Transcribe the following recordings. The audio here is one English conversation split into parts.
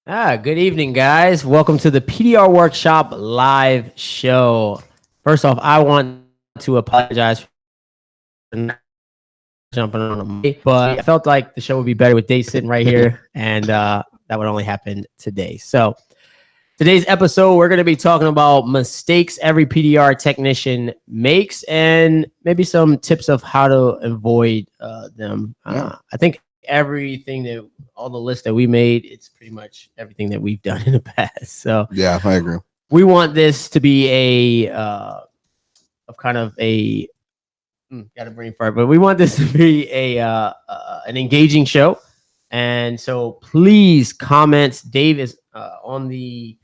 Good evening, guys. Welcome to the PDR Workshop live show. First off, I want to apologize for not jumping on a mic, but I felt like the show would be better with Dave sitting right here, and that would only happen today. So, today's episode, we're going to be talking about mistakes every PDR technician makes and maybe some tips of how to avoid them. I think everything that all the lists that we made, it's pretty much everything that we've done in the past. So yeah, I agree. we want this to be of kind of a got a brain fart, but we want this to be an engaging show. And so please comment. Dave is on the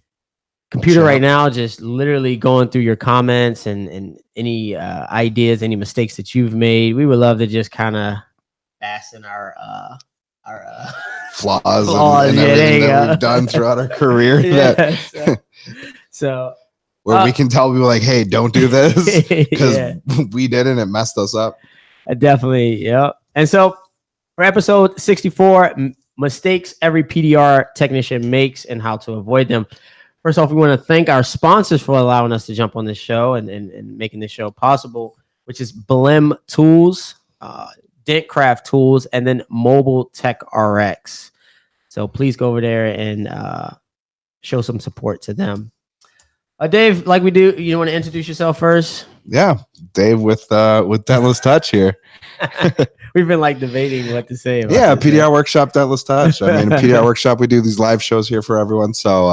computer right now, just literally going through your comments and any ideas, any mistakes that you've made. We would love to just kind of bask in our flaws and everything that we've done throughout our career. So where we can tell people like, hey, don't do this because we did it and it messed us up. Definitely, yeah. And so for episode 64, mistakes every PDR technician makes and how to avoid them. First off, we want to thank our sponsors for allowing us to jump on this show and making this show possible, which is Blehm Tools, Dentcraft Tools, and then Mobile Tech RX. So please go over there and show some support to them. Dave, like we do, you want to introduce yourself first? Yeah, Dave with Dentless Touch here. We've been like debating what to say. About PDR Workshop, Dentless Touch. I mean, PDR Workshop, we do these live shows here for everyone. So,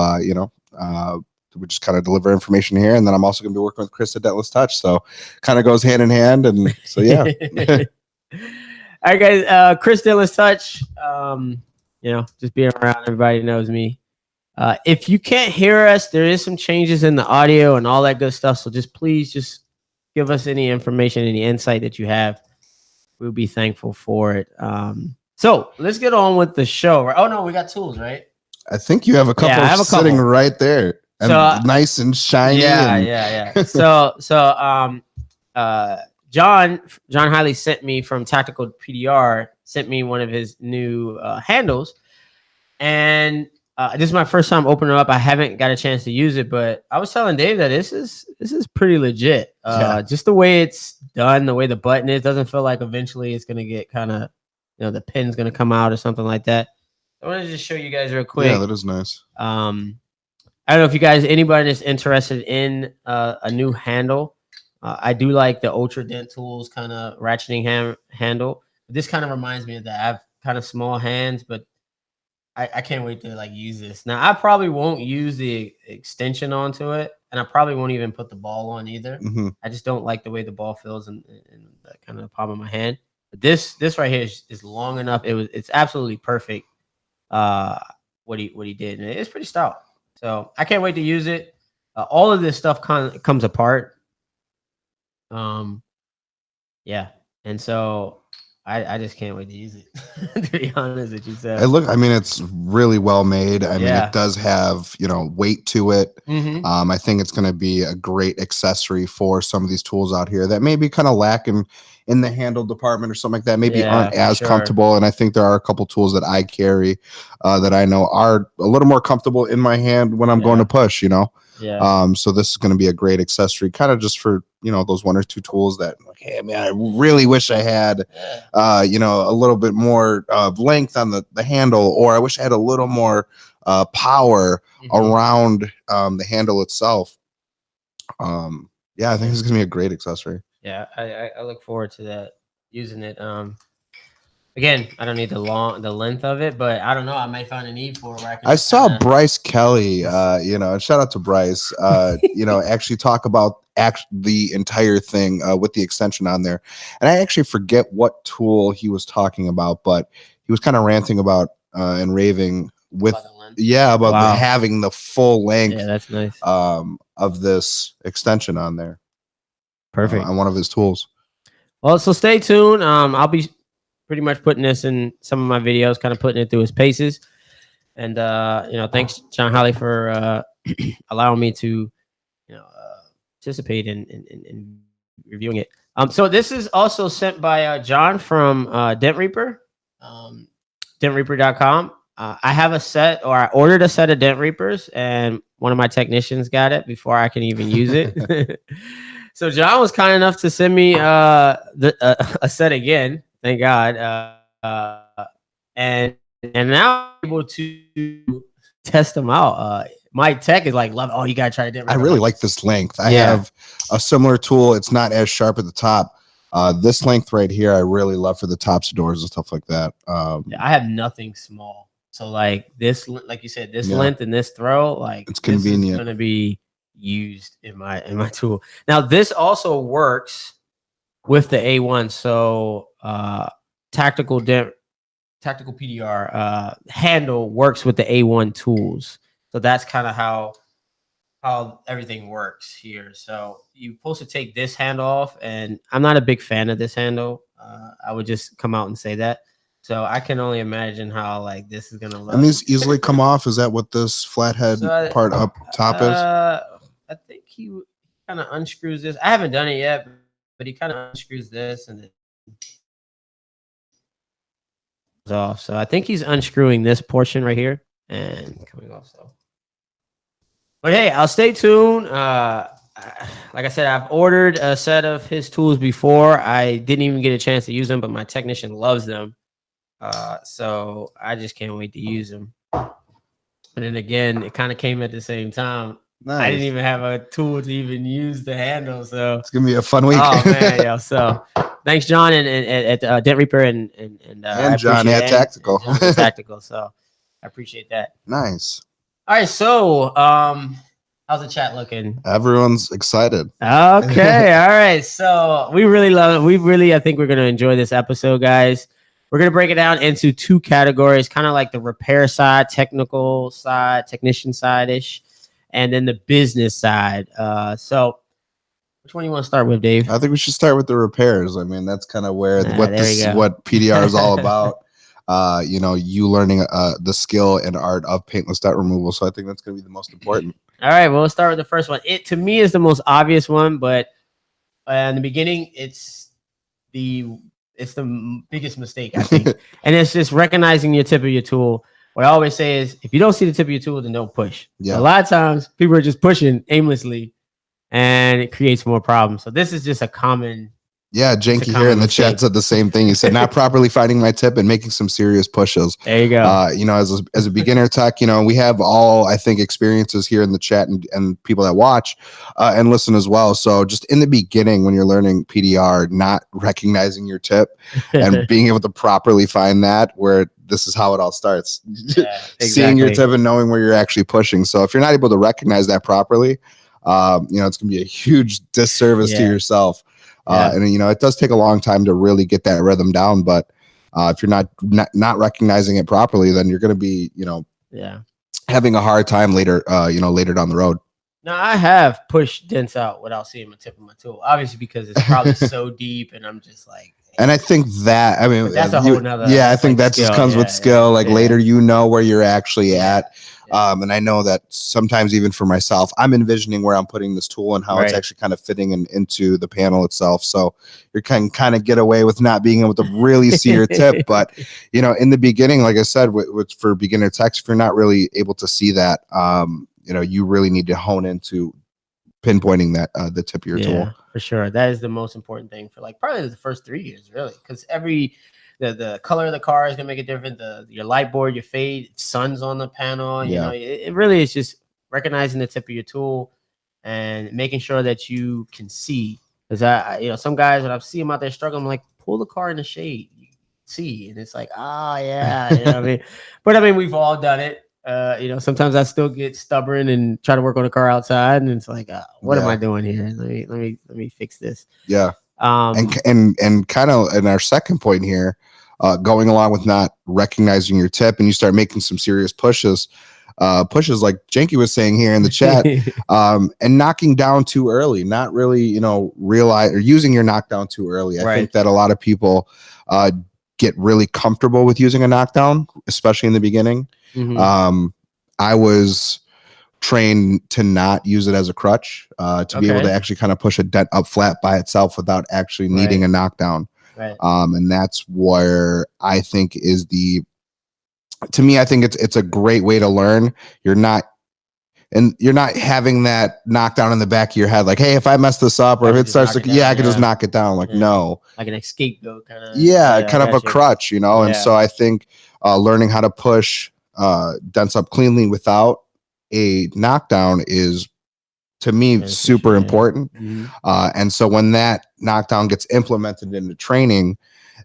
we just kind of deliver information here. And then I'm also going to be working with Chris at Dentless Touch. So kind of goes hand in hand. And so, yeah. All right, guys. Chris Dentless Touch, just being around, everybody knows me. If you can't hear us, there is some changes in the audio and all that good stuff. So please give us any information, any insight that you have. We'll be thankful for it. So let's get on with the show. Oh no, we got tools, right? I think you have a couple sitting right there, and nice and shiny. Yeah. John Hiley sent me from Tactical PDR, sent me one of his new handles, and this is my first time opening it up. I haven't got a chance to use it, but I was telling Dave that this is pretty legit. Just the way it's done, the way the button is, doesn't feel like eventually it's gonna get kind of, the pin's gonna come out or something like that. I want to just show you guys real quick. Yeah, that is nice. I don't know if you guys, anybody that's interested in a new handle. I do like the Ultra Dent Tools kind of ratcheting handle. This kind of reminds me of that. I have kind of small hands, but I can't wait to use this. Now I probably won't use the extension onto it, and I probably won't even put the ball on either. I just don't like the way the ball feels in the kind of the palm of my hand. But this right here is long enough. It's absolutely perfect. What he did, and it's pretty stout. So I can't wait to use it. All of this stuff comes apart. And so I just can't wait to use it. To be honest with you, it's really well made. I mean, it does have weight to it. I think it's going to be a great accessory for some of these tools out here that maybe kind of lacking in the handle department or something like that, maybe aren't as comfortable. And I think there are a couple tools that I carry that I know are a little more comfortable in my hand when I'm going to push, so this is going to be a great accessory, kind of just for, those one or two tools that like, hey, man, I really wish I had, a little bit more length on the handle, or I wish I had a little more power around the handle itself. I think this is going to be a great accessory. Yeah, I look forward to that, using it. Again, I don't need the length of it, but I don't know. I might find a need for it. I saw Bryce Kelly, shout out to Bryce, actually talk about the entire thing with the extension on there. And I actually forget what tool he was talking about, but he was kind of ranting about and raving with, about having the full length that's nice. Of this extension on there. Perfect. On one of his tools. Well, so stay tuned. I'll be pretty much putting this in some of my videos, kind of putting it through his paces. And, thanks, John Holly, for allowing me to, participate in reviewing it. So this is also sent by John from Dent Reaper, dentreaper.com. I have a set, or I ordered a set of Dent Reapers, and one of my technicians got it before I can even use it. So John was kind enough to send me a set again. Thank God. And now I'm able to test them out. My tech is like, love. Oh, you gotta try Dent Reaper. I really like this length. I have a similar tool. It's not as sharp at the top. This length right here, I really love for the tops of doors and stuff like that. I have nothing small. So like this, like you said, this length and this throw, like it's convenient. This is going to be used in my tool. Now this also works with the A1. So tactical PDR handle works with the A1 tools. So that's kind of how everything works here. So you're supposed to take this handle off, and I'm not a big fan of this handle. I would just come out and say that. So I can only imagine how like this is gonna look. And these easily come off. Is that what this flathead part up top is? I think he kind of unscrews this. I haven't done it yet, but he kind of unscrews this and it off. So I think he's unscrewing this portion right here and coming off. So, but hey, I'll stay tuned. Like I said, I've ordered a set of his tools before. I didn't even get a chance to use them, but my technician loves them. So I just can't wait to use them. And then again, it kind of came at the same time. Nice. I didn't even have a tool to even use the handle, so it's gonna be a fun week. Oh man, yo! So thanks, John, and at Dent Reaper and John at Tactical. Tactical. So I appreciate that. Nice. All right, so how's the chat looking? Everyone's excited. Okay, all right. So we really, I think we're gonna enjoy this episode, guys. We're going to break it down into two categories, kind of like the repair side, technical side, technician side-ish, and then the business side. So which one do you want to start with, Dave? I think we should start with the repairs. I mean, that's kind of where what PDR is all about. You learning the skill and art of paintless dent removal. So I think that's going to be the most important. All right, well, we'll start with the first one. It, to me, is the most obvious one, but in the beginning, it's the biggest mistake, I think. And it's just recognizing your tip of your tool. What I always say is, if you don't see the tip of your tool, then don't push. Yeah. So a lot of times people are just pushing aimlessly and it creates more problems. So this is just a common. Yeah, Janky here in the chat said the same thing. He said, not properly finding my tip and making some serious pushes. There you go. As a beginner tech, we have all, I think, experiences here in the chat and people that watch and listen as well. So just in the beginning, when you're learning PDR, not recognizing your tip and being able to properly find that, where this is how it all starts. Yeah, exactly. Seeing your tip and knowing where you're actually pushing. So if you're not able to recognize that properly, it's going to be a huge disservice to yourself. And it does take a long time to really get that rhythm down, but if you're not recognizing it properly, then you're going to be having a hard time later down the road. Now I have pushed dents out without seeing the tip of my tool, obviously because it's probably so deep, and I'm just like. And I think that that's a whole nother. Yeah, I think that just comes with skill. Later, where you're actually at. And I know that sometimes even for myself, I'm envisioning where I'm putting this tool and how it's actually kind of fitting into the panel itself. So you can kind of get away with not being able to really see your tip. But, in the beginning, like I said, for beginner techs, if you're not really able to see that, you really need to hone into pinpointing that the tip of your tool. For sure. That is the most important thing for probably the first 3 years, really, because the color of the car is gonna make it different. Your light board, your fade, sun's on the panel. It really is just recognizing the tip of your tool and making sure that you can see. Because some guys, when I see them out there struggling, I'm like, pull the car in the shade, you see, and it's like, yeah, what I mean. But I mean, we've all done it. Sometimes I still get stubborn and try to work on the car outside, and it's like, what am I doing here? Let me fix this. Yeah. And kind of in our second point here, going along with not recognizing your tip, and you start making some serious pushes like Janky was saying here in the chat, and knocking down too early, not really, realize or using your knockdown too early. I think that a lot of people get really comfortable with using a knockdown, especially in the beginning. Mm-hmm. I was trained to not use it as a crutch, to be able to actually kind of push a dent up flat by itself without actually needing a knockdown. And that's where I think is the to me, I think it's a great way to learn. You're not having that knockdown in the back of your head, like, hey, if I mess this up or if it starts to, I can just knock it down. Like, no, like an scapegoat kind of. Yeah, kind of a crutch, you know. And so I think learning how to push dents up cleanly without a knockdown is, to me, super important. And so when that knockdown gets implemented into training,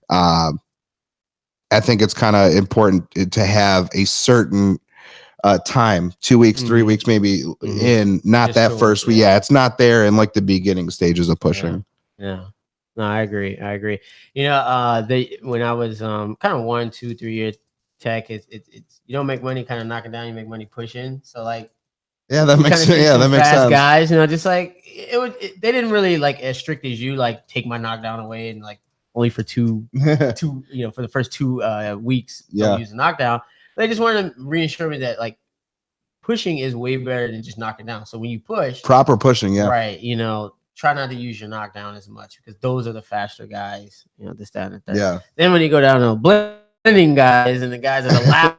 I think it's kind of important to have a certain time, 2 weeks, 3 weeks, maybe in not just that first week. Yeah, it's not there in like the beginning stages of pushing. Yeah. No, I agree. You know, when I was kind of 1, 2, 3 year tech, it's you don't make money kind of knocking down, you make money pushing. So like, that makes sense. Guys, you know, just like they didn't really like as strict as you, like take my knockdown away and like only for two, you know, for the first 2 weeks, don't use a knockdown. They just wanted to reassure me that like pushing is way better than just knocking down. So when you push, proper pushing, right, you know, try not to use your knockdown as much because those are the faster guys, you know, this, that, and the third. Yeah. Then when you go down to blending guys and the guys that are loud,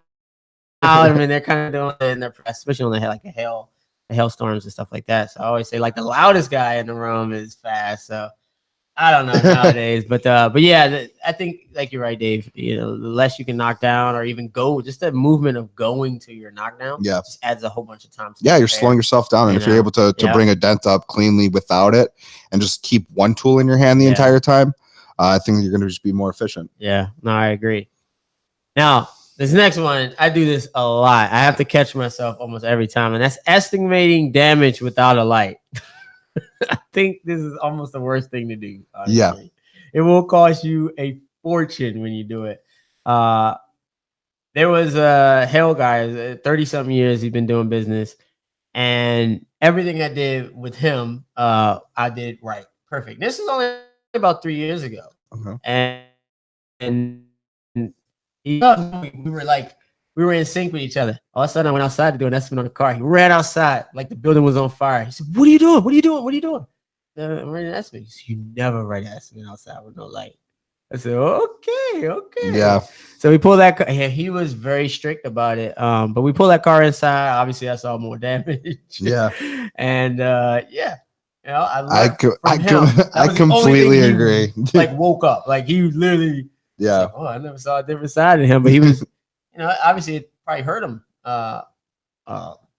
I mean, they're kind of doing it in their press, especially when they have like hailstorms and stuff like that. So I always say like the loudest guy in the room is fast. So I don't know nowadays, but yeah, I think like you're right, Dave. You know, the less you can knock down or even go, just the movement of going to your knockdown, just adds a whole bunch of time. You're slowing yourself down, and if you're able to bring a dent up cleanly without it, and just keep one tool in your hand the entire time, I think you're going to just be more efficient. Yeah, no, I agree. Now, this next one, I do this a lot. I have to catch myself almost every time, and that's estimating damage without a light. I think this is almost the worst thing to do. Honestly. Yeah, it will cost you a fortune when you do it. There was a Hale guy, 30-something years he's been doing business, and everything I did with him, I did right, perfect. This is only about 3 years ago, and we were in sync with each other. All of a sudden, I went outside to do an estimate on the car. He ran outside like the building was on fire. He said, "What are you doing? What are you doing? What are you doing?" I'm writing an estimate. He said, "You never write an estimate outside with no light." I said, "Okay." Yeah. So we pulled that car. He was very strict about it. But we pulled that car inside. Obviously, I saw more damage. Yeah. And yeah. You know, I completely agree. Like woke up. Like he literally. Yeah. Like, I never saw a different side of him, but he was, you know, obviously it probably hurt him,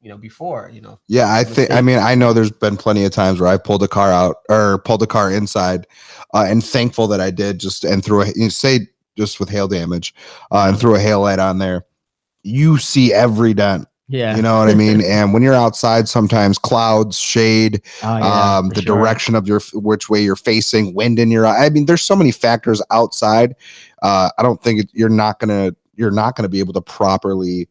you know, before, you know. Yeah, I know there's been plenty of times where I pulled a car out or pulled a car inside, and thankful that I did just with hail damage, and threw a hail light on there. You see every dent. Yeah. You know what I mean? And when you're outside, sometimes clouds, shade, the direction of which way you're facing, wind in your eye. I mean, there's so many factors outside. I don't think you're not gonna be able to properly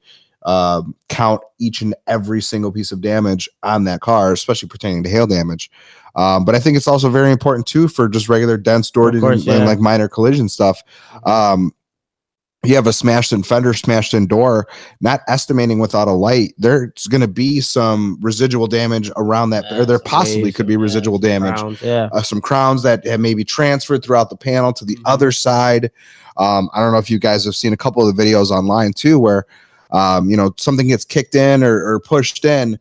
count each and every single piece of damage on that car, especially pertaining to hail damage. But I think it's also very important too for just regular dents, and like minor collision stuff. You have a smashed in fender, smashed in door, not estimating without a light, there's going to be some residual damage around that, or there possibly could be residual damage. Some crowns that have maybe transferred throughout the panel to the other side. I don't know if you guys have seen a couple of the videos online too, where, you know, something gets kicked in or pushed in,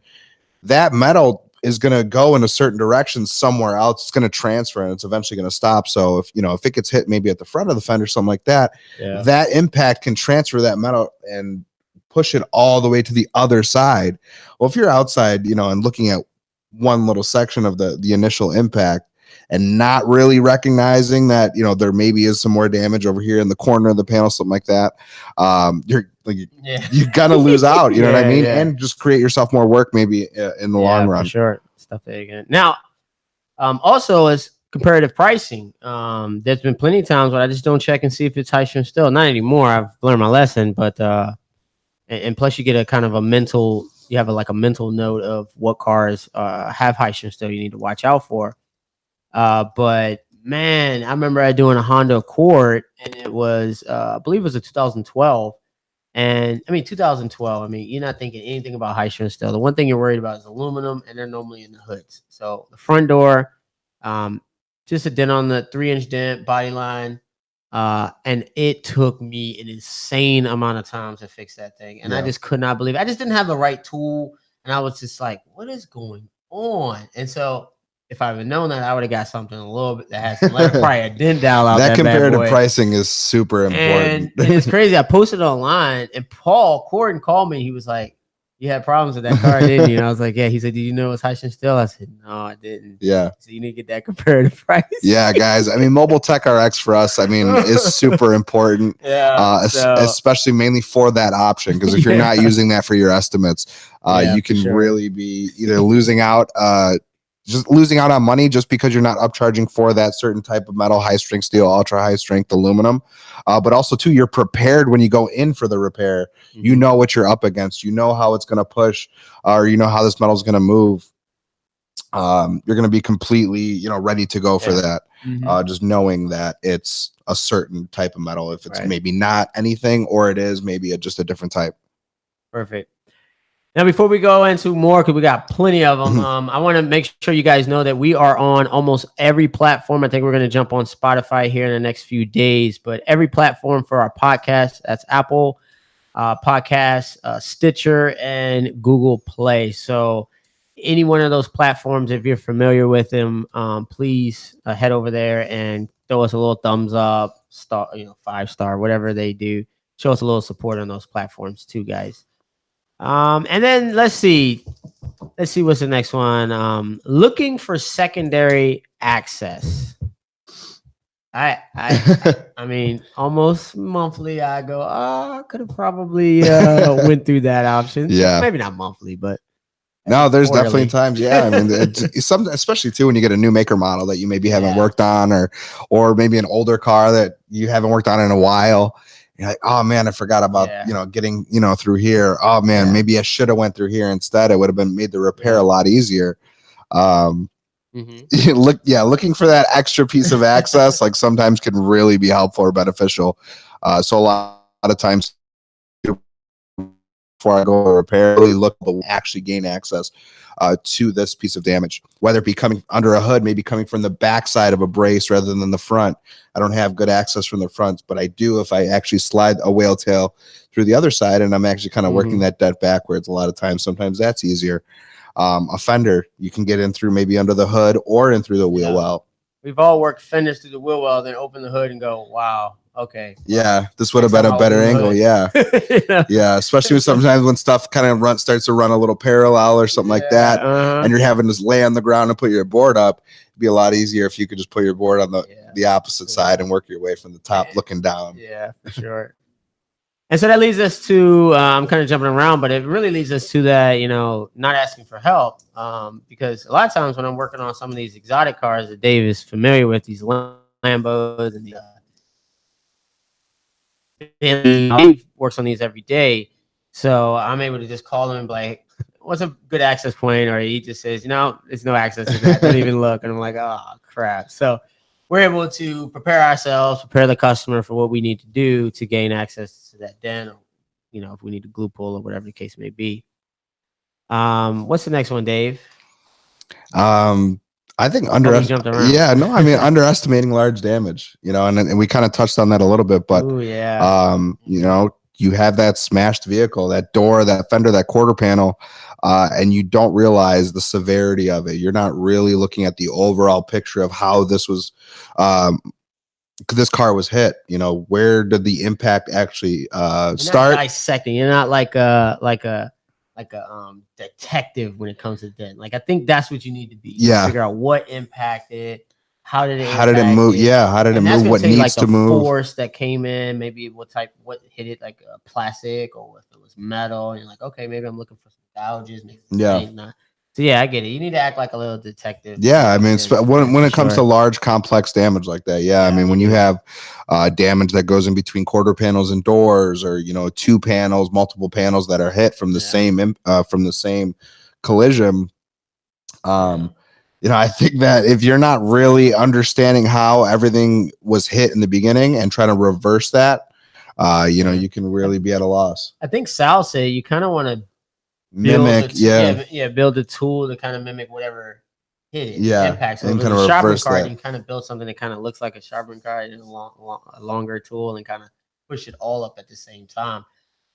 that metal is going to go in a certain direction somewhere else. It's going to transfer and it's eventually going to stop. So if it gets hit maybe at the front of the fender, something like that, that impact can transfer that metal and push it all the way to the other side. Well, if you're outside, you know, and looking at one little section of the initial impact and not really recognizing that, you know, there maybe is some more damage over here in the corner of the panel, something like that, you're gonna lose out, you know what I mean? And just create yourself more work maybe in the long run. For sure. Stuff that again. Now, also as comparative pricing, there's been plenty of times where I just don't check and see if it's high strength steel. Not anymore. I've learned my lesson, but and plus you get a kind of a mental note of what cars have high strength steel you need to watch out for. But man, I remember doing a Honda Accord, and it was I believe it was a 2012. And I mean, 2012, I mean, you're not thinking anything about high strength steel. The one thing you're worried about is aluminum, and they're normally in the hoods. So the front door, just a dent on the 3-inch dent, body line, And it took me an insane amount of time to fix that thing. And I just could not believe it. I just didn't have the right tool. And I was just like, what is going on? And so if I would known that, I would have got something a little bit that had some letter, probably a dent dial out that that comparative bad boy. pricing is super important. And it's crazy. I posted it online, and Paul Corden called me. He was like, "You had problems with that car, didn't you?" And I was like, "Yeah." He said, "Did you know it was Hydrogen still?" I said, "No, I didn't." Yeah. So you need to get that comparative price. Yeah, guys. I mean, Mobile Tech RX for us, I mean, is super important. Yeah. Especially mainly for that option, because if you're not using that for your estimates, you can really be either losing out. Just losing out on money just because you're not upcharging for that certain type of metal, high strength steel, ultra high strength aluminum. But also too, you're prepared when you go in for the repair. You know what you're up against. You know how it's going to push, or you know how this metal is going to move. You're going to be completely, ready to go for that. Just knowing that it's a certain type of metal. If it's maybe not anything, or it is maybe just a different type. Perfect. Now, before we go into more, because we got plenty of them, I want to make sure you guys know that we are on almost every platform. I think we're going to jump on Spotify here in the next few days, but every platform for our podcast, that's Apple Podcasts, Stitcher, and Google Play. So any one of those platforms, if you're familiar with them, please head over there and throw us a little thumbs up, 5-star, whatever they do. Show us a little support on those platforms too, guys. And then let's see what's the next one. Looking for secondary access. I mean, almost monthly I go, I could have probably went through that option. Yeah, maybe not monthly, but no, there's definitely times. Yeah, I mean, it's something, especially too when you get a new maker model that you maybe haven't worked on, or maybe an older car that you haven't worked on in a while. You're like, oh man, I forgot about getting through here. Oh man, maybe I should have went through here instead. It would have been made the repair a lot easier. Looking for that extra piece of access like sometimes can really be helpful or beneficial. So a lot of times before I go to repair, really look to actually gain access to this piece of damage, whether it be coming under a hood, maybe coming from the back side of a brace rather than the front. I don't have good access from the front, but I do if I actually slide a whale tail through the other side and I'm actually kind of working that dent backwards. A lot of times, sometimes that's easier. A fender, you can get in through maybe under the hood or in through the wheel well. We've all worked fenders through the wheel well, then open the hood and go, wow. Okay. Yeah, this would have been a better angle. Yeah. Yeah. Especially sometimes when stuff kind of starts to run a little parallel or something like that, and you're having to lay on the ground and put your board up. It'd be a lot easier if you could just put your board on the opposite side and work your way from the top looking down. Yeah, for sure. And so that leads us to, I'm kind of jumping around, but it really leads us to that, not asking for help. Because a lot of times when I'm working on some of these exotic cars that Dave is familiar with, these Lambos and he works on these every day. So I'm able to just call him and be like, what's a good access point? Or he just says, there's no access to that. Don't even look. And I'm like, oh, crap. So we're able to prepare ourselves, prepare the customer for what we need to do to gain access to that dent, or, if we need to glue pull or whatever the case may be. What's the next one, Dave? I think underestimating large damage, and we kind of touched on that a little bit, but you have that smashed vehicle, that door, that fender, that quarter panel, and you don't realize the severity of it. You're not really looking at the overall picture of how this was, this car was hit. Where did the impact actually start? Dissecting. You're not like a detective when it comes to dent. Like I think that's what you need to be. Figure out what impacted, how did it move? How did it move? What needs to move? Force that came in, maybe what hit it, like a plastic or if it was metal. And you're like, okay, maybe I'm looking for some gouges. So I get it. You need to act like a little detective. Yeah, I mean, when it comes to large, complex damage like that, I mean, when you have damage that goes in between quarter panels and doors, or two panels, multiple panels that are hit from the same collision, I think that if you're not really understanding how everything was hit in the beginning and trying to reverse that, you can really be at a loss. I think Sal said you kind of want to mimic, build a tool to kind of mimic whatever hit it, Yeah, impact. So and if it kind was of a sharpening reverse card, that. you kind of build something that kind of looks like a sharpening card and a longer tool and kind of push it all up at the same time.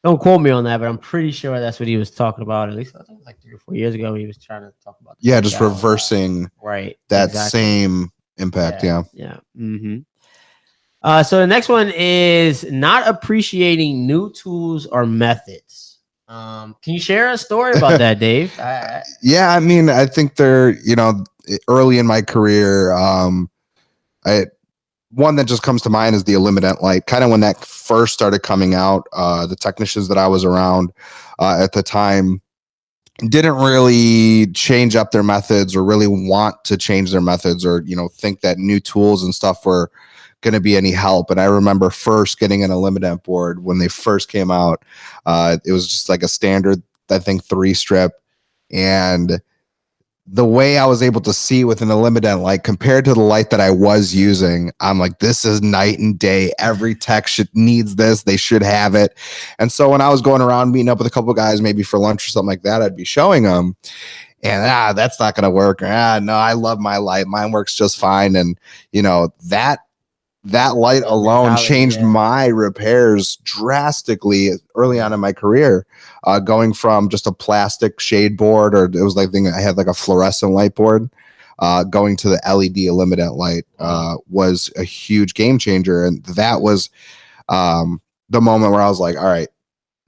Don't quote me on that, but I'm pretty sure that's what he was talking about. At least I think it was like 3 or 4 years ago. He was trying to talk about the Yeah, just PDR. reversing Right. that Exactly. same impact. Yeah. Yeah. So the next one is not appreciating new tools or methods. Can you share a story about that, Dave? Yeah, I mean, I think they're, early in my career, I one that just comes to mind is the Illuminant light. Kind of when that first started coming out, the technicians that I was around at the time didn't really change up their methods or really want to change their methods or, think that new tools and stuff were going to be any help. And I remember first getting an Illuminant board when they first came out. It was just like a standard, I think, 3-strip. And the way I was able to see with an Illuminant light compared to the light that I was using, I'm like, this is night and day. Every tech needs this. They should have it. And so when I was going around meeting up with a couple of guys, maybe for lunch or something like that, I'd be showing them. And that's not going to work. No, I love my light. Mine works just fine. And that light alone changed my repairs drastically early on in my career, going from just a plastic shade board, or it was like I had like a fluorescent light board, going to the LED Illuminant light was a huge game changer. And that was the moment where I was like, all right,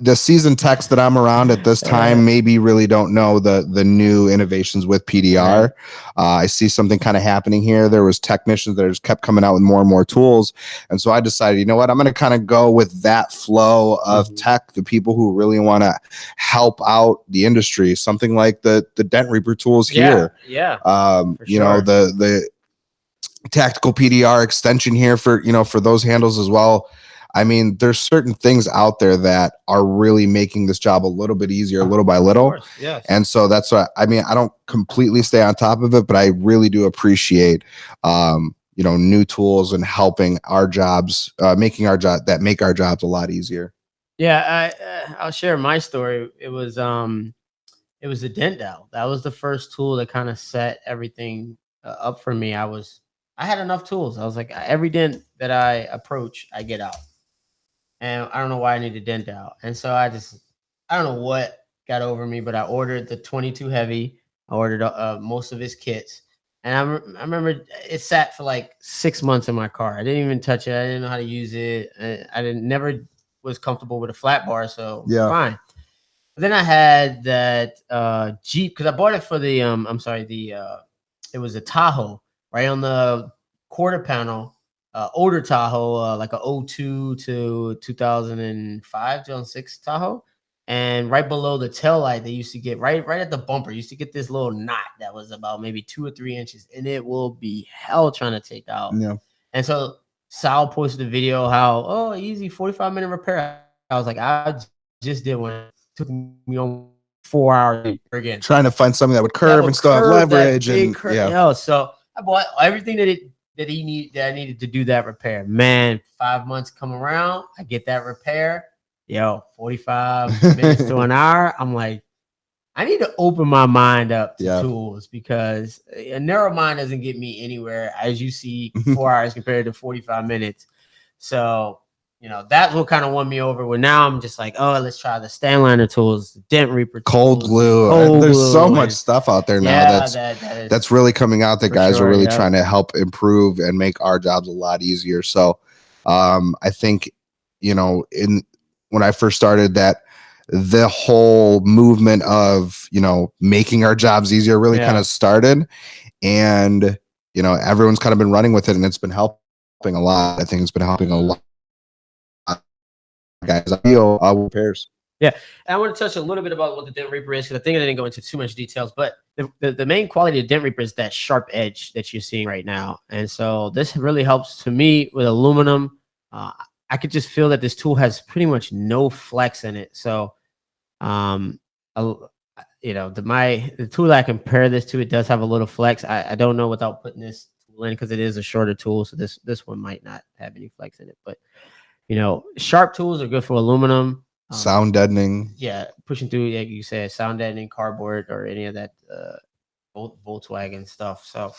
the seasoned techs that I'm around at this time maybe really don't know the new innovations with PDR. Right. I see something kind of happening here. There was technicians that just kept coming out with more and more tools. And so I decided, you know what, I'm going to kind of go with that flow of tech, the people who really want to help out the industry, something like the Dent Reaper tools here. Yeah. The tactical PDR extension here for those handles as well. I mean, there's certain things out there that are really making this job a little bit easier, little by little. Of course, yes. And so that's what I mean. I don't completely stay on top of it, but I really do appreciate, new tools and helping our jobs, make our jobs a lot easier. Yeah, I'll share my story. It was the dent dowel. That was the first tool that kind of set everything up for me. I had enough tools. I was like, every dent that I approach, I get out. And I don't know why I need a dent dowel. And so I don't know what got over me, but I ordered the 22 heavy. I ordered most of his kits. And I remember it sat for like 6 months in my car. I didn't even touch it. I didn't know how to use it. I never was comfortable with a flat bar. So fine. But then I had that Jeep, because I bought it for the it was a Tahoe, right on the quarter panel. Older Tahoe, like a 02 to 2005, 2006 Tahoe. And right below the tail light, they used to get right at the bumper, used to get this little knot that was about maybe 2 or 3 inches, and it will be hell trying to take out. Yeah. And so Sal posted a video how, easy 45-minute repair. I was like, I just did one. It took me on 4 hours again. Trying to find something that would curve and still have leverage. So I bought everything that I needed to do that repair. Man, 5 months come around, I get that repair. 45 minutes to an hour. I'm like, I need to open my mind up to tools, because a narrow mind doesn't get me anywhere. As you see, 4 hours compared to 45 minutes. So, that's what kind of won me over. Where now I'm just like, let's try the Stanliner tools, Dent Reaper tools, cold glue. There's so much stuff out there now that's really coming out that guys are really trying to help improve and make our jobs a lot easier. So I think, when I first started that, the whole movement of, making our jobs easier really kind of started, and, everyone's kind of been running with it, and it's been helping a lot. I think it's been helping a lot. Guys, I feel repairs. Yeah, and I want to touch a little bit about what the Dent Reaper is, because I think I didn't go into too much details. But the main quality of Dent Reaper is that sharp edge that you're seeing right now, and so this really helps to me with aluminum. I could just feel that this tool has pretty much no flex in it. So, the tool that I compare this to, it does have a little flex. I don't know without putting this tool in, because it is a shorter tool, so this one might not have any flex in it, but. Sharp tools are good for aluminum. Sound deadening. Yeah, pushing through, like you said, sound deadening, cardboard, or any of that Volkswagen stuff. So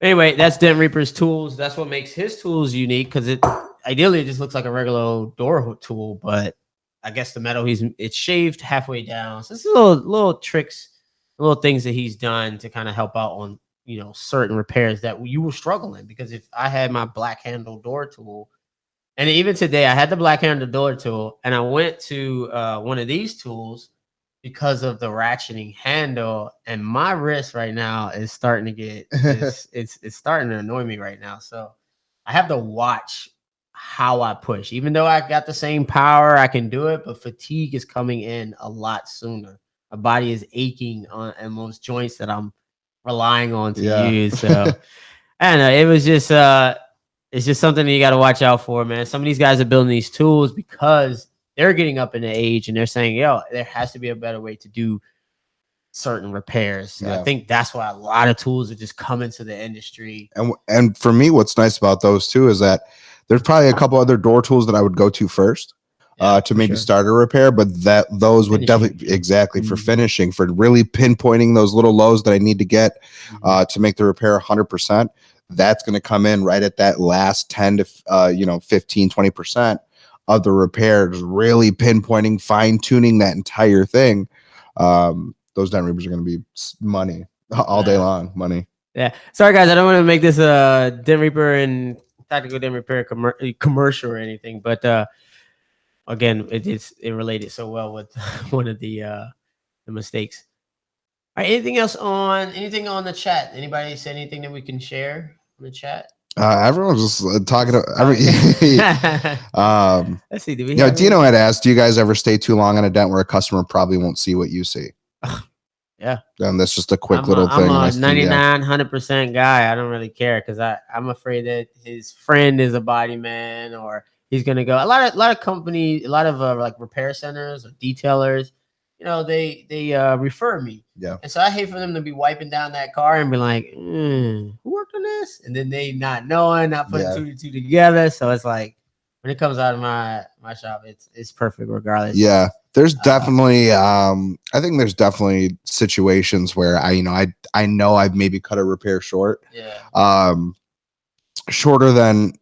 anyway, that's Dent Reaper's tools. That's what makes his tools unique, because ideally it just looks like a regular old door tool, but I guess the metal it's shaved halfway down. So it's little tricks, little things that he's done to kind of help out on certain repairs that you were struggling. Because if I had my black handle door tool, and even today I had the black handle door tool, and I went to one of these tools because of the ratcheting handle, and my wrist right now is starting to get it's starting to annoy me right now. So I have to watch how I push. Even though I got the same power, I can do it, but fatigue is coming in a lot sooner. My body is aching on most joints that I'm relying on to use. So I don't know. It was just it's just something that you got to watch out for, man. Some of these guys are building these tools because they're getting up in age, and they're saying, yo, there has to be a better way to do certain repairs. So I think that's why a lot of tools are just coming to the industry. And for me, what's nice about those too is that there's probably a couple other door tools that I would go to first to maybe start a repair, but those would definitely for finishing, for really pinpointing those little lows that I need to get to make the repair 100%. That's going to come in right at that last 10 to 15, 20% of the repairs, really pinpointing, fine tuning that entire thing. Those Dent Reapers are going to be money all day long. Money. Yeah. Sorry, guys. I don't want to make this a Dent Reaper and tactical Dent Repair commercial or anything, but again, it related so well with one of the mistakes. All right. Anything on the chat? Anybody say anything that we can share in the chat? Everyone's just talking to let's see. Dino had asked, do you guys ever stay too long on a dent where a customer probably won't see what you see? Yeah. And that's just a quick little thing. I'm a 99, 100% guy. I don't really care, because I'm afraid that his friend is a body man, or he's gonna go. A lot of companies, a lot of like repair centers or detailers, they refer me. Yeah. And so I hate for them to be wiping down that car and be like, who worked on this? And then they not knowing, not putting two to two together. So it's like, when it comes out of my shop, it's perfect regardless. Yeah. There's definitely I think there's definitely situations where I know I've maybe cut a repair short. Yeah. Shorter than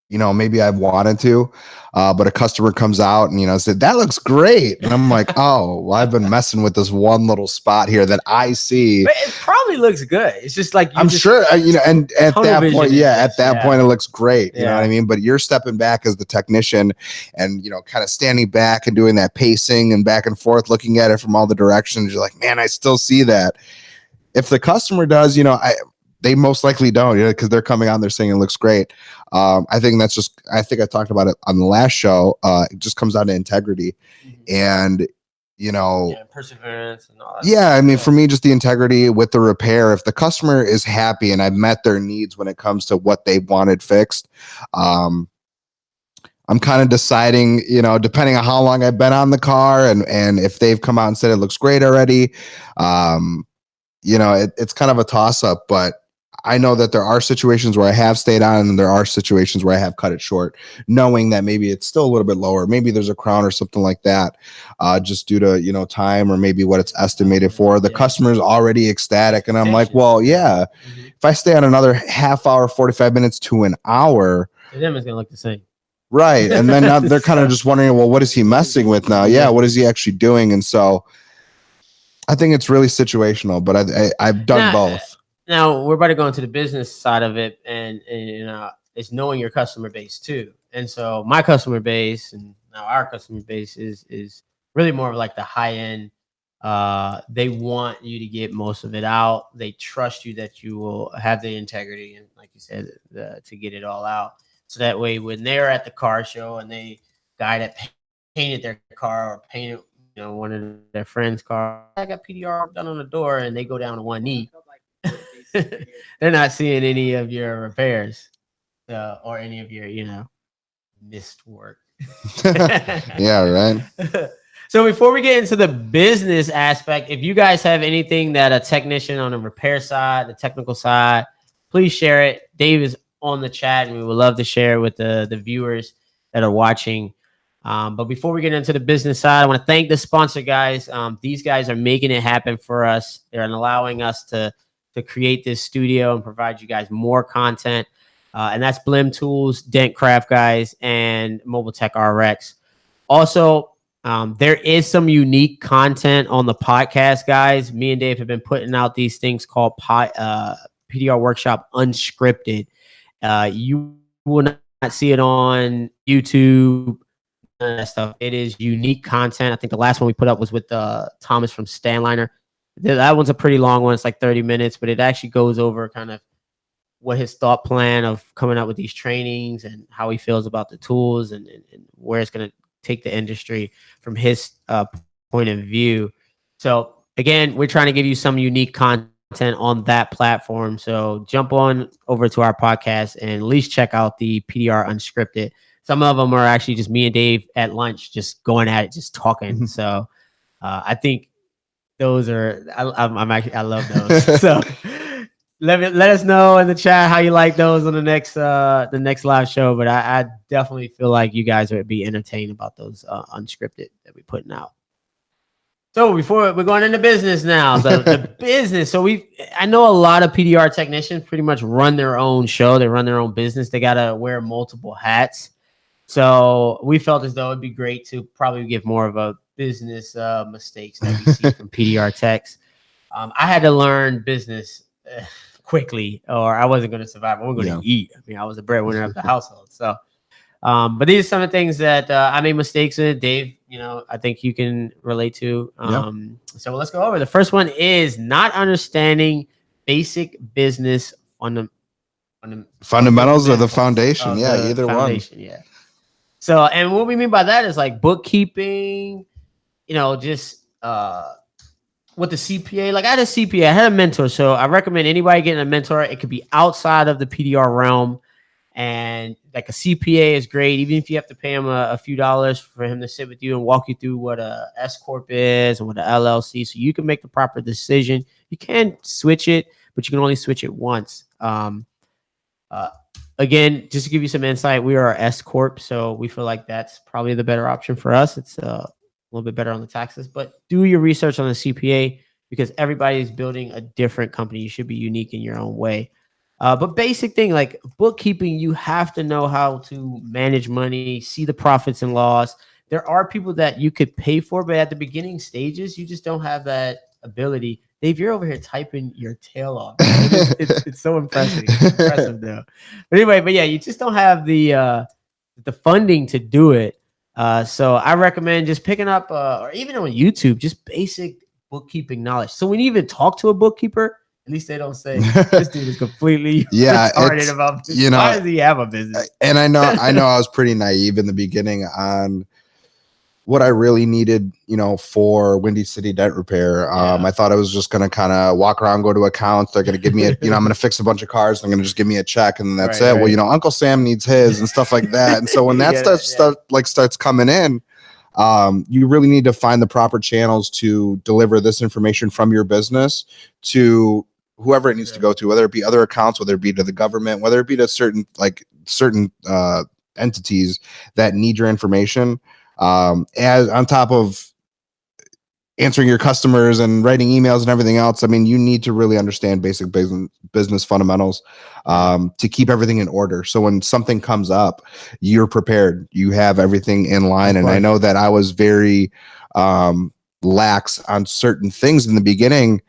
maybe I've wanted to, but a customer comes out and said, that looks great. And I'm like, oh, well, I've been messing with this one little spot here that I see. But it probably looks good. It's just like, I'm sure, and at that point, at that point, it looks great. You know what I mean? But you're stepping back as the technician and, kind of standing back and doing that pacing and back and forth, looking at it from all the directions. You're like, man, I still see that. If the customer does, they most likely don't, because they're coming on, they're saying it looks great. I think I talked about it on the last show. It just comes down to integrity and, perseverance and all that. Yeah. I mean, for me, just the integrity with the repair. If the customer is happy and I've met their needs when it comes to what they wanted fixed, I'm kind of deciding, depending on how long I've been on the car and if they've come out and said it looks great already, it's kind of a toss up, but I know that there are situations where I have stayed on and there are situations where I have cut it short, knowing that maybe it's still a little bit lower. Maybe there's a crown or something like that, just due to, time or maybe what it's estimated for. The customer's already ecstatic. And I'm like, well, yeah, if I stay on another half hour, 45 minutes to an hour, to them it's going to look the same. Right. And then now they're kind of just wondering, well, what is he messing with now? Yeah. What is he actually doing? And so I think it's really situational, but I've done both. Now we're about to go into the business side of it, and it's knowing your customer base too. And so my customer base and now our customer base is really more of like the high end. They want you to get most of it out. They trust you that you will have the integrity and, like you said, to get it all out. So that way, when they're at the car show and they guy that painted their car or painted one of their friends' car, I got PDR done on the door, and they go down to one knee. They're not seeing any of your repairs or any of your missed work. Yeah, right. So before we get into the business aspect, if you guys have anything that a technician on the repair side, the technical side, please share it. Dave is on the chat, and we would love to share it with the viewers that are watching. But before we get into the business side, I want to thank the sponsor guys. These guys are making it happen for us. They're allowing us to create this studio and provide you guys more content. And that's Blehm Tools, Dentcraft guys, and Mobile Tech RX. Also, there is some unique content on the podcast, guys. Me and Dave have been putting out these things called PDR Workshop Unscripted. You will not see it on YouTube, none of that stuff. It is unique content. I think the last one we put up was with Thomas from Stanliner. That one's a pretty long one. It's like 30 minutes, but it actually goes over kind of what his thought plan of coming up with these trainings and how he feels about the tools and where it's going to take the industry from his point of view. So again, we're trying to give you some unique content on that platform. So jump on over to our podcast and at least check out the PDR Unscripted. Some of them are actually just me and Dave at lunch, just going at it, just talking. So I think those are, I love those. So let us know in the chat how you like those on the next live show. But I definitely feel like you guys would be entertained about those unscripted that we're putting out. So before we're going into business now, the business. So I know a lot of PDR technicians pretty much run their own show. They run their own business. They got to wear multiple hats. So we felt as though it'd be great to probably give more of a business mistakes that we see from PDR techs. I had to learn business quickly, or I wasn't going to survive. I wasn't going to eat. I mean, I was the breadwinner of the household. So, but these are some of the things that I made mistakes in. Dave, I think you can relate to. So let's go over. The first one is not understanding basic business fundamentals or the foundation. Either foundation, one. Yeah. So, and what we mean by that is like bookkeeping, just with the CPA. Like I had a CPA, I had a mentor. So I recommend anybody getting a mentor. It could be outside of the PDR realm. And like a CPA is great, even if you have to pay him a few dollars for him to sit with you and walk you through what a S Corp is and what a LLC, so you can make the proper decision. You can switch it, but you can only switch it once. Again, just to give you some insight, we are S Corp, so we feel like that's probably the better option for us. It's a little bit better on the taxes, but do your research on the CPA because everybody is building a different company. You should be unique in your own way. But basic thing like bookkeeping, you have to know how to manage money, see the profits and loss. There are people that you could pay for, but at the beginning stages, you just don't have that ability. Dave, you're over here typing your tail off. It's so impressive. It's impressive though. But anyway, yeah, you just don't have the funding to do it. So I recommend just picking up, or even on YouTube, just basic bookkeeping knowledge. So when you even talk to a bookkeeper, at least they don't say this dude is completely retarded about business. Why does he have a business? And I know I was pretty naive in the beginning on what I really needed, for Windy City Dent Repair. I thought I was just going to kind of walk around, go to accounts. They're going to give me I'm going to fix a bunch of cars. They're going to just give me a check and that's it. Right. Well, Uncle Sam needs his and stuff like that. And so when that starts coming in, you really need to find the proper channels to deliver this information from your business to whoever it needs to go to, whether it be other accounts, whether it be to the government, whether it be to certain entities that need your information. As on top of answering your customers and writing emails and everything else, I mean, you need to really understand basic business fundamentals to keep everything in order. So when something comes up, you're prepared. You have everything in line. And I know that I was very lax on certain things in the beginning,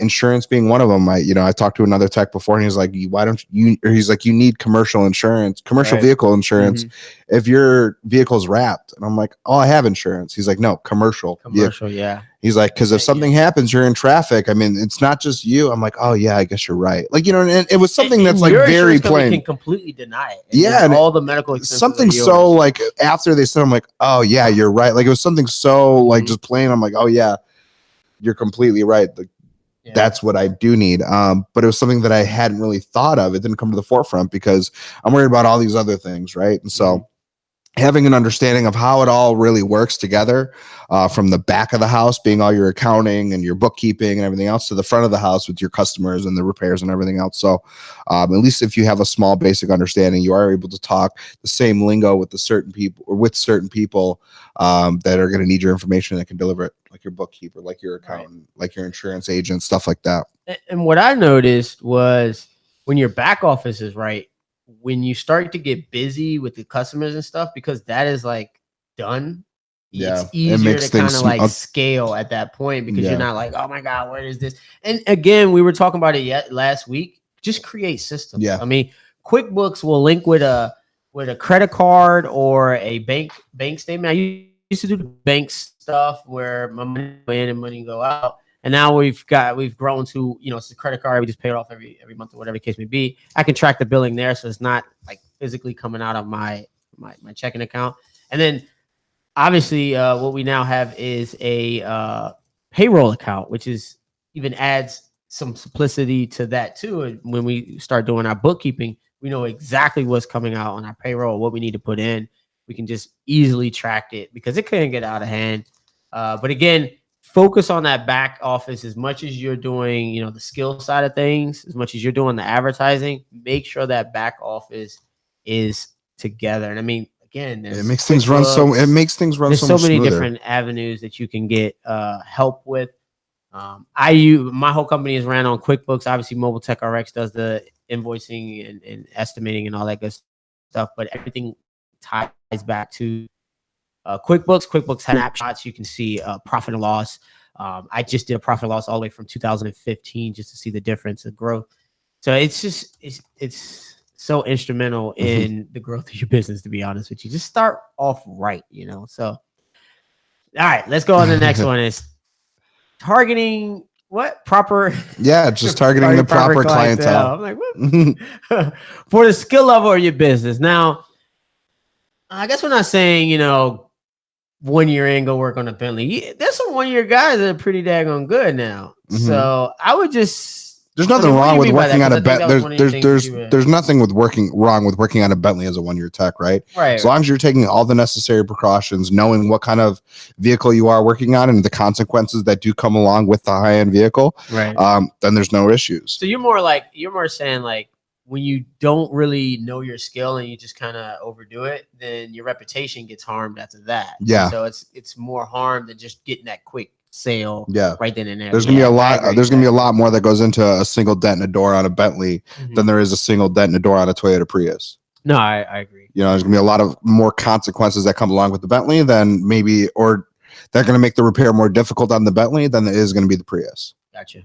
insurance being one of them. I talked to another tech before and he's like, why don't you, or he's like, you need commercial insurance, vehicle insurance if your vehicle's wrapped. And I'm like, oh, I have insurance. He's like, no, commercial. Yeah. He's like, because if something happens, you're in traffic. I mean, it's not just you. I'm like, oh yeah, I guess you're right. Like, and it was something that's like very plain. Can completely deny it. And all the medical expenses. Something so like after they said, I'm like, oh yeah, you're right. Like it was something so like just plain. I'm like, oh yeah, you're completely right. Like, that's what I do need. But it was something that I hadn't really thought of. It didn't come to the forefront because I'm worried about all these other things, right? And so having an understanding of how it all really works together, from the back of the house being all your accounting and your bookkeeping and everything else, to the front of the house with your customers and the repairs and everything else. So at least if you have a small basic understanding, you are able to talk the same lingo with certain people that are going to need your information, that can deliver it, like your bookkeeper, like your accountant, like your insurance agent, stuff like that. And what I noticed was, when your back office is right, when you start to get busy with the customers and stuff, because that is like done, it's easier to kind of like scale at that point, because you're not like, oh my God, where is this? And again, we were talking about it last week. Just create systems. I mean, QuickBooks will link with a credit card or a bank statement. I used to do the bank stuff where my money go in and money go out. And now we've grown to, it's a credit card. We just pay it off every month or whatever the case may be. I can track the billing there, so it's not like physically coming out of my checking account. And then obviously what we now have is a payroll account, which even adds some simplicity to that too. And when we start doing our bookkeeping, we know exactly what's coming out on our payroll, what we need to put in. We can just easily track it, because it couldn't get out of hand. But again, focus on that back office as much as you're doing, the skill side of things, as much as you're doing the advertising. Make sure that back office is together. And I mean, again, it makes things run so there's so many different avenues that you can get help with. My whole company is ran on QuickBooks. Obviously, Mobile Tech RX does the invoicing and estimating and all that good stuff, but everything ties back to QuickBooks. QuickBooks has snapshots. You can see profit and loss. I just did a profit and loss all the way from 2015 just to see the difference of growth. So it's so instrumental in the growth of your business, to be honest with you. Just start off right, So, all right, let's go on to the next one. Is targeting what? Proper. Yeah, just targeting the proper clientele. I'm like, what? For the skill level of your business. Now, I guess we're not saying, 1 year in, go work on a Bentley. There's some 1 year guys that are pretty daggone good now. So I would just. There's nothing wrong with working on a Bentley. There's nothing wrong with working on a Bentley as a 1 year tech, right? Right. As long as you're taking all the necessary precautions, knowing what kind of vehicle you are working on and the consequences that do come along with the high end vehicle, right? Then there's no issues. So you're more saying like, when you don't really know your skill and you just kind of overdo it, then your reputation gets harmed after that. Yeah. And so it's more harm than just getting that quick sale. Right then and there. There's gonna be a lot. There's gonna be a lot more that goes into a single dent in a door on a Bentley than there is a single dent in a door on a Toyota Prius. No, I agree. There's gonna be a lot of more consequences that come along with the Bentley than maybe, or they're gonna make the repair more difficult on the Bentley than it is gonna be the Prius. Gotcha.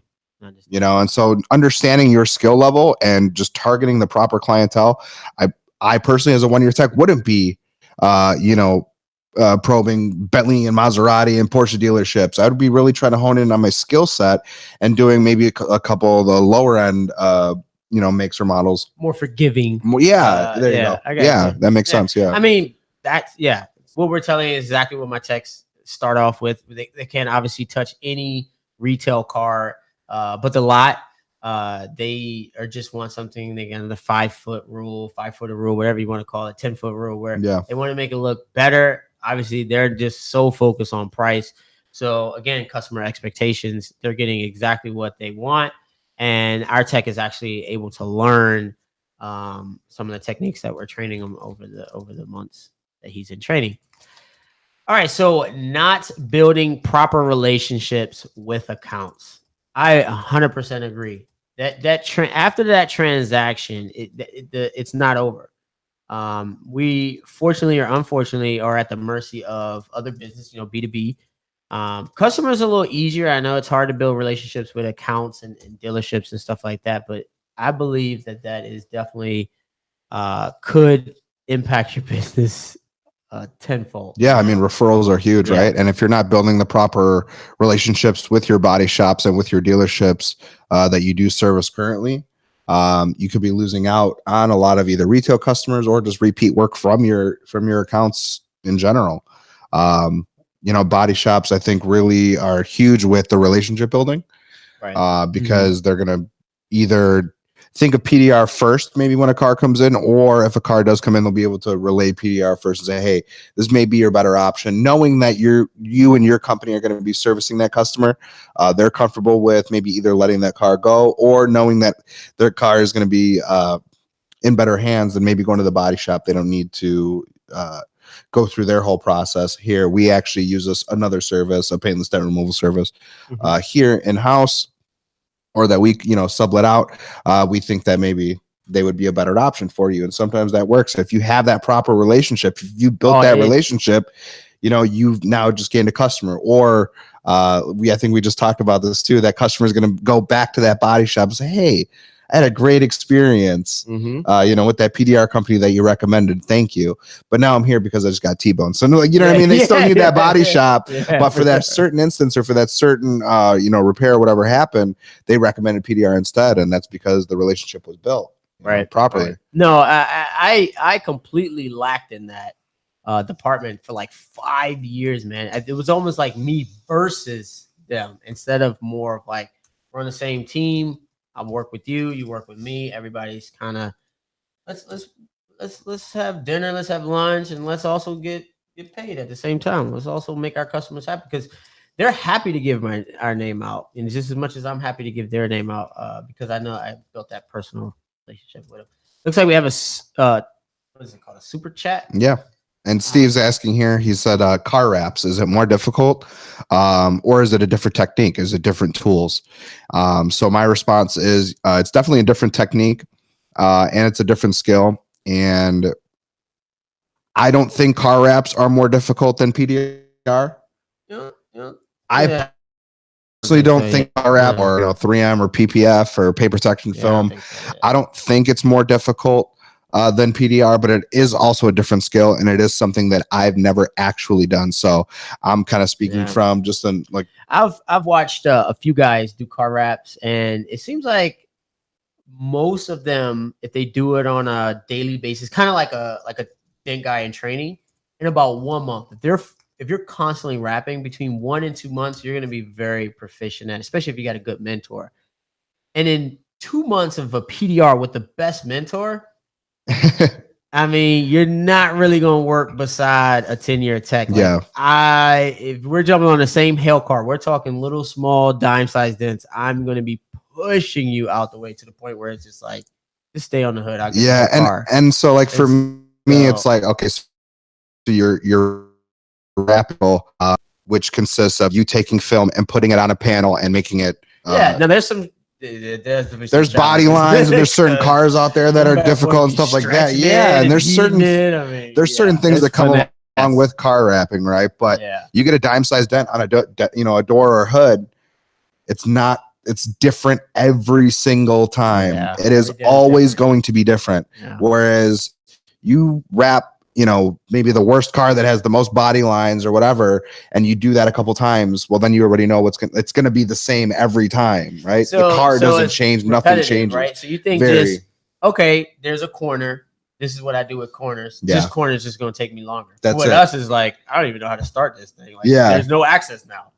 And so understanding your skill level and just targeting the proper clientele. I personally, as a 1 year tech, wouldn't be, probing Bentley and Maserati and Porsche dealerships. I would be really trying to hone in on my skill set and doing maybe a couple of the lower end, makes or models. More forgiving. There you go. That makes sense. Yeah. I mean, what we're telling you is exactly what my techs start off with. They can't obviously touch any retail car. But the lot, they are just want something. They got the 5 foot rule, 5 foot rule, whatever you want to call it, 10 foot rule, where they want to make it look better. Obviously, they're just so focused on price. So again, customer expectations, they're getting exactly what they want. And our tech is actually able to learn some of the techniques that we're training them over the months that he's in training. All right. So not building proper relationships with accounts. I 100% agree that after that transaction, it's not over. We fortunately or unfortunately are at the mercy of other business, B2B. Customers are a little easier. I know it's hard to build relationships with accounts and dealerships and stuff like that, but I believe that is definitely could impact your business tenfold. Yeah, I mean, referrals are huge, right? And if you're not building the proper relationships with your body shops and with your dealerships that you do service currently, you could be losing out on a lot of either retail customers or just repeat work from your accounts in general. Body shops, I think, really are huge with the relationship building, right? Because they're gonna either think of PDR first, maybe when a car comes in, or if a car does come in, they'll be able to relay PDR first and say, hey, this may be your better option, knowing that you and your company are going to be servicing that customer. They're comfortable with maybe either letting that car go or knowing that their car is going to be in better hands than maybe going to the body shop. They don't need to go through their whole process. Here, we actually use another service, a paintless dent removal service here in-house, or that we, sublet out. We think that maybe they would be a better option for you. And sometimes that works. If you have that proper relationship, if you built that relationship, you've now just gained a customer. Or I think we just talked about this too, that customer is going to go back to that body shop and say, hey, I had a great experience, with that PDR company that you recommended. Thank you. But now I'm here because I just got T-boned. So, what I mean? They still need that body shop, but for that certain instance or for that certain, repair or whatever happened, they recommended PDR instead. And that's because the relationship was built properly. Right. No, I completely lacked in that department for like 5 years, man. It was almost like me versus them instead of more of like, we're on the same team. I work with you, you work with me. Everybody's kind of let's have dinner, let's have lunch, and let's also get paid at the same time. Let's also make our customers happy because they're happy to give our name out, and just as much as I'm happy to give their name out because I know I built that personal relationship with them. Looks like we have what is it called? A super chat? Yeah. And Steve's asking here, he said, car wraps, is it more difficult or is it a different technique? Is it different tools? So my response is it's definitely a different technique and it's a different skill. And I don't think car wraps are more difficult than PDR. I personally don't think car wrap or 3M or PPF or paper protection film. I don't think it's more difficult than PDR, but it is also a different skill, and it is something that I've never actually done. So I'm kind of speaking from just like I've watched a few guys do car wraps, and it seems like most of them, if they do it on a daily basis, kind of like a dent guy in training, in about 1 month, if you're constantly wrapping between 1 and 2 months, you're going to be very proficient at it, especially if you got a good mentor. And in 2 months of a PDR with the best mentor, I mean, you're not really going to work beside a 10-year tech. Like, if we're jumping on the same hail car, we're talking little, small, dime-sized dents. I'm going to be pushing you out the way to the point where it's just like, just stay on the hood. I'll get the car. And so like for me, it's like, okay, so your wrappable, which consists of you taking film and putting it on a panel and making it. Now there's some. There's body lines and there's certain cars out there that are difficult and stuff like that. Yeah, and there's certain certain things that come along with car wrapping, right? But you get a dime-sized dent on a door or hood. It's different every single time. It is always going to be different. Whereas you wrap, maybe the worst car that has the most body lines or whatever, and you do that a couple times, well, then you already know it's going to be the same every time, right? So, the car doesn't change, nothing changes. Right? So you think there's a corner. This is what I do with corners. Just corners is going to take me longer. That's us is like, I don't even know how to start this thing. Like, there's no access now.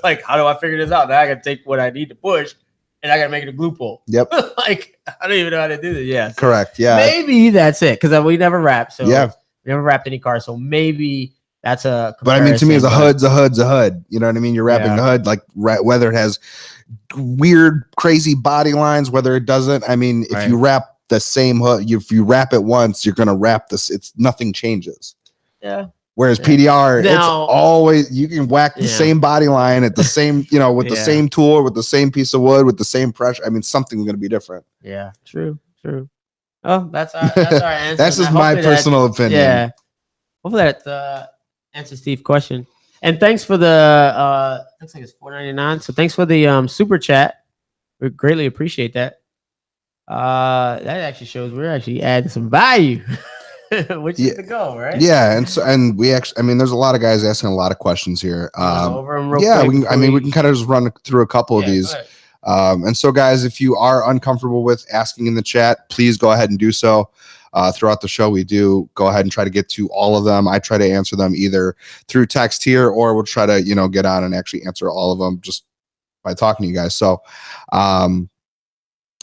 Like, how do I figure this out? Now I got to take what I need to push, and I got to make it a glue pull. Like, I don't even know how to do this. Correct. Maybe that's it because we never wrap. So we never wrapped any car. So maybe that's a. But I mean, to me, a hood's a hood. You know what I mean? You're wrapping the hood, like whether it has weird, crazy body lines, whether it doesn't. I mean, if you wrap the same hood, if you wrap it once, you're gonna wrap this. It's nothing changes. Whereas PDR, it's always, you can whack the same body line at the same, with the same tool, with the same piece of wood, with the same pressure. I mean, something's going to be different. Yeah, true. Oh, that's our answer. That's just my personal opinion. Yeah. Hopefully that answers Steve's question. And thanks for the, looks like it's $4.99. So thanks for the super chat. We greatly appreciate that. That actually shows we're actually adding some value. Which is the goal, right? Yeah, and we actually, I mean, there's a lot of guys asking a lot of questions here. We can kind of just run through a couple of these. And so, guys, if you are uncomfortable with asking in the chat, please go ahead and do so. Throughout the show, we do go ahead and try to get to all of them. I try to answer them either through text here, or we'll try to get on and actually answer all of them just by talking to you guys. So,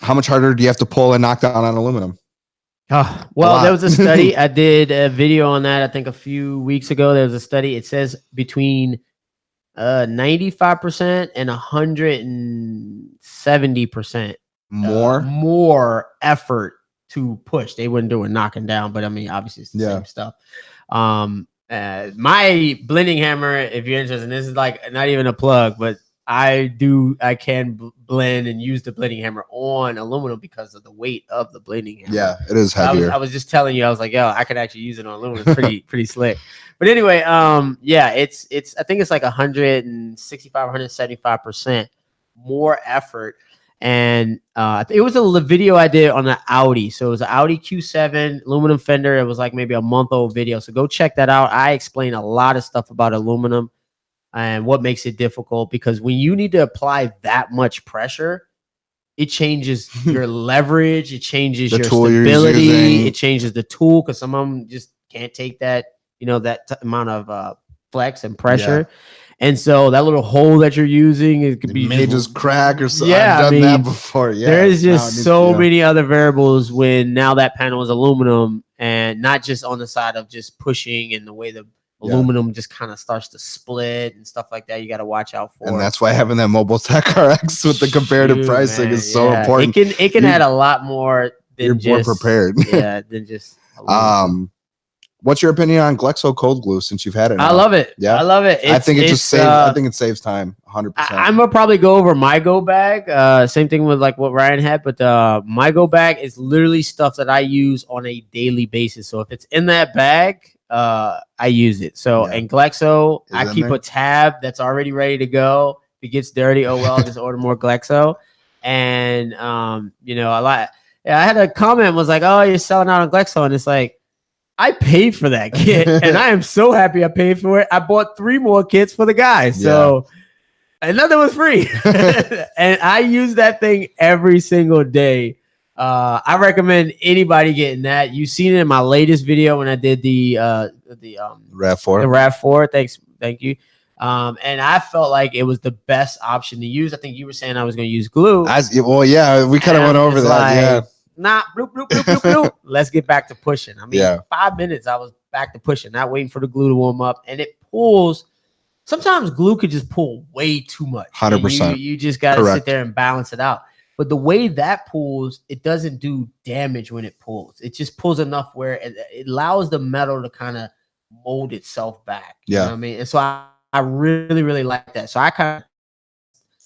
How much harder do you have to pull and knock down on aluminum? Oh, well, there was a study. I did a video on that, I think a few weeks ago. There was a study. It says between 95% and 170% more effort to push. They wouldn't do it knocking down, but I mean, obviously it's the same stuff. My blending hammer, if you're interested, this is like not even a plug, but I can blend and use the blending hammer on aluminum because of the weight of the blending hammer. Yeah, it is heavier. I was just telling you, I was like, yo, I could actually use it on aluminum. It's pretty slick. But anyway, yeah, it's I think it's like 165, 175% more effort. And it was a video I did on the Audi. So it was an Audi Q7 aluminum fender. It was like maybe a month old video. So go check that out. I explain a lot of stuff about aluminum and what makes it difficult, because when you need to apply that much pressure, it changes your leverage, it changes your stability, it changes the tool, because some of them just can't take that, that amount of flex and pressure. Yeah. And so that little hole that you're using, it could may just crack or something. Yeah, I've done that before. Yeah, there's just so many other variables when now that panel is aluminum, and not just on the side of just pushing and the way the aluminum just kind of starts to split and stuff like that. You got to watch out for. And that's why having that mobile tech RX with the comparative pricing is so important. It can add a lot more than you're just more prepared. than just aluminum. What's your opinion on Glexo cold glue since you've had it now? I love it. Yeah, I love it. I think it just saves. I think it saves time 100%. I'm gonna probably go over my go bag. Same thing with like what Ryan had, but my go bag is literally stuff that I use on a daily basis. So if it's in that bag, I use it. So in Glexo, I keep a tab that's already ready to go. If it gets dirty, oh well, just order more Glexo. And I had a comment was like, oh, you're selling out on Glexo, and it's like, I paid for that kit, and I am so happy I paid for it. I bought 3 more kits for the guys, so another was free, and I use that thing every single day. I recommend anybody getting that. You've seen it in my latest video when I did the RAV4. The RAV4. Thank you. And I felt like it was the best option to use. I think you were saying I was going to use glue. Well, yeah, we kind of went over that. Nah, bloop, bloop, bloop, bloop, bloop. Let's get back to pushing. I mean, 5 minutes, I was back to pushing, not waiting for the glue to warm up. And it pulls. Sometimes glue could just pull way too much. 100%. You just got to sit there and balance it out. But the way that pulls, it doesn't do damage when it pulls. It just pulls enough where it allows the metal to kind of mold itself back. You know what I mean? And so I really, really like that. So I kind of,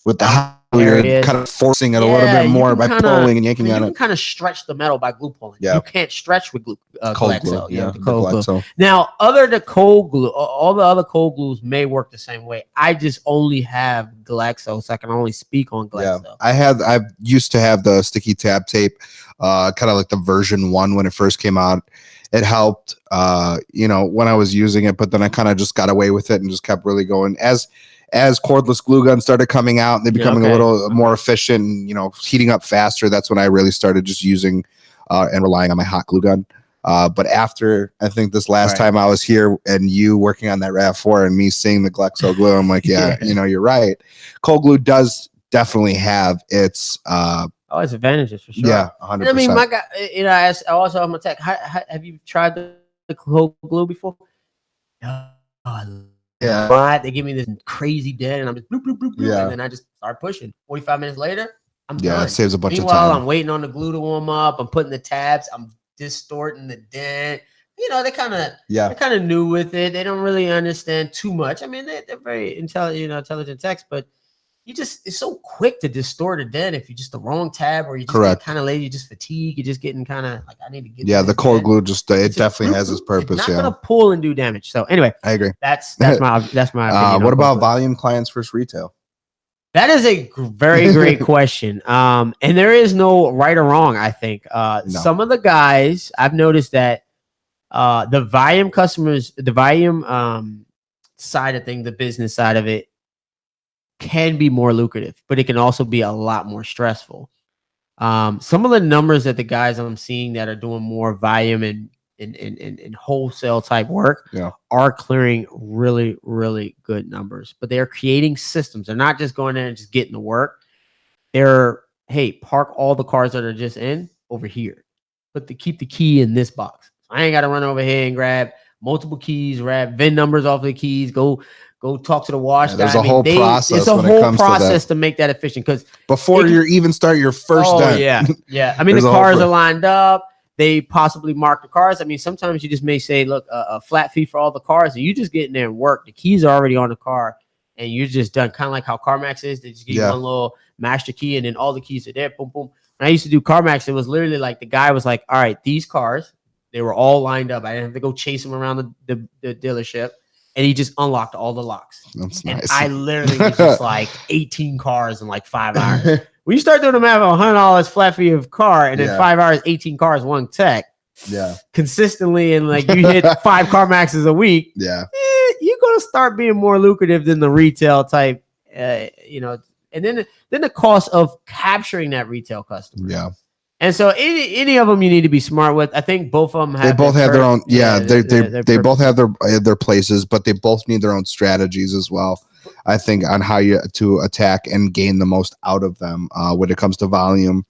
with the you're kind of forcing it a little bit more by pulling and yanking on it. You can kind of stretch the metal by glue pulling. Yeah. You can't stretch with glue. Cold glue. Yeah, the cold glue. Now, other than cold glue, all the other cold glues may work the same way. I just only have Glexo, so I can only speak on Glexo. Yeah, I used to have the sticky tab tape, kind of like the version 1 when it first came out. It helped, when I was using it, but then I kind of just got away with it and just kept really going as cordless glue guns started coming out and they becoming a little more efficient and, heating up faster. That's when I really started just using and relying on my hot glue gun. But after, I think this last time I was here and you working on that RAV4 and me seeing the Glexo glue, I'm like, you're right. Cold glue does definitely have its its advantages for sure. Yeah, 100%. And I mean, my guy, I also have my tech. Have you tried the cold glue before? Yeah. But they give me this crazy dent, and I'm just bloop, bloop, bloop, bloop, and then I just start pushing. 45 minutes later, I'm done. It saves a bunch of time. Meanwhile, I'm waiting on the glue to warm up. I'm putting the tabs. I'm distorting the dent. They kind of new with it. They don't really understand too much. I mean, they're very intelligent techs, but it's so quick to distort a dent if you're just the wrong tab or you just kind of lazy, you just fatigue, you're just getting kind of like, I need to get the cold glue it definitely has its purpose. It's not gonna pull and do damage. So anyway, I agree. That's my opinion. What about volume clients versus retail? That is a very great question. And there is no right or wrong, I think. Some of the guys I've noticed that the volume customers, the volume side of things, the business side of it, can be more lucrative, but it can also be a lot more stressful. Some of the numbers that the guys I'm seeing that are doing more volume and wholesale type work are clearing really, really good numbers, but they're creating systems. They're not just going in and just getting the work. They're hey, park all the cars that are just in over here, but keep the key in this box. I ain't got to run over here and grab multiple keys, grab VIN numbers off the keys, go talk to the wash guy. There's a whole process. It's a whole process to make that efficient, because before you even start your first dent. Yeah. I mean, the cars are lined up. They possibly mark the cars. I mean, sometimes you just may say, look, a flat fee for all the cars, and you just get in there and work. The keys are already on the car, and you're just done. Kind of like how CarMax is. They just give you one little master key, and then all the keys are there. Boom, boom. When I used to do CarMax, it was literally like the guy was like, all right, these cars, they were all lined up. I didn't have to go chase them around the dealership. And he just unlocked all the locks. That's and nice. I literally was just like 18 cars in like 5 hours. When you start doing the math of $100 flat fee of car, and then 5 hours, 18 cars, one tech. Yeah. Consistently, and like you hit 5 CarMaxes a week. Yeah. You're gonna start being more lucrative than the retail type. And then the cost of capturing that retail customer. Yeah. And so any of them you need to be smart with. I think both of them have. They both have their own. Yeah, they both have their places, but they both need their own strategies as well. I think on how to attack and gain the most out of them when it comes to volume.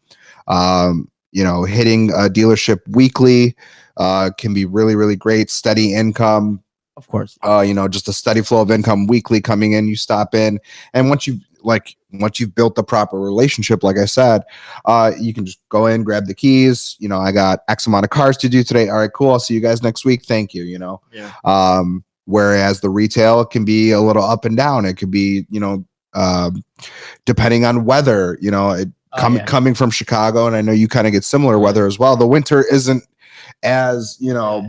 Hitting a dealership weekly can be really, really great. Steady income, of course. Just a steady flow of income weekly coming in. You stop in, and once you've built the proper relationship, like I said, you can just go in, grab the keys. I got X amount of cars to do today. All right, cool. I'll see you guys next week. Thank you. Yeah. Whereas the retail can be a little up and down. It could be, depending on weather, coming from Chicago. And I know you kind of get similar weather as well. The winter isn't as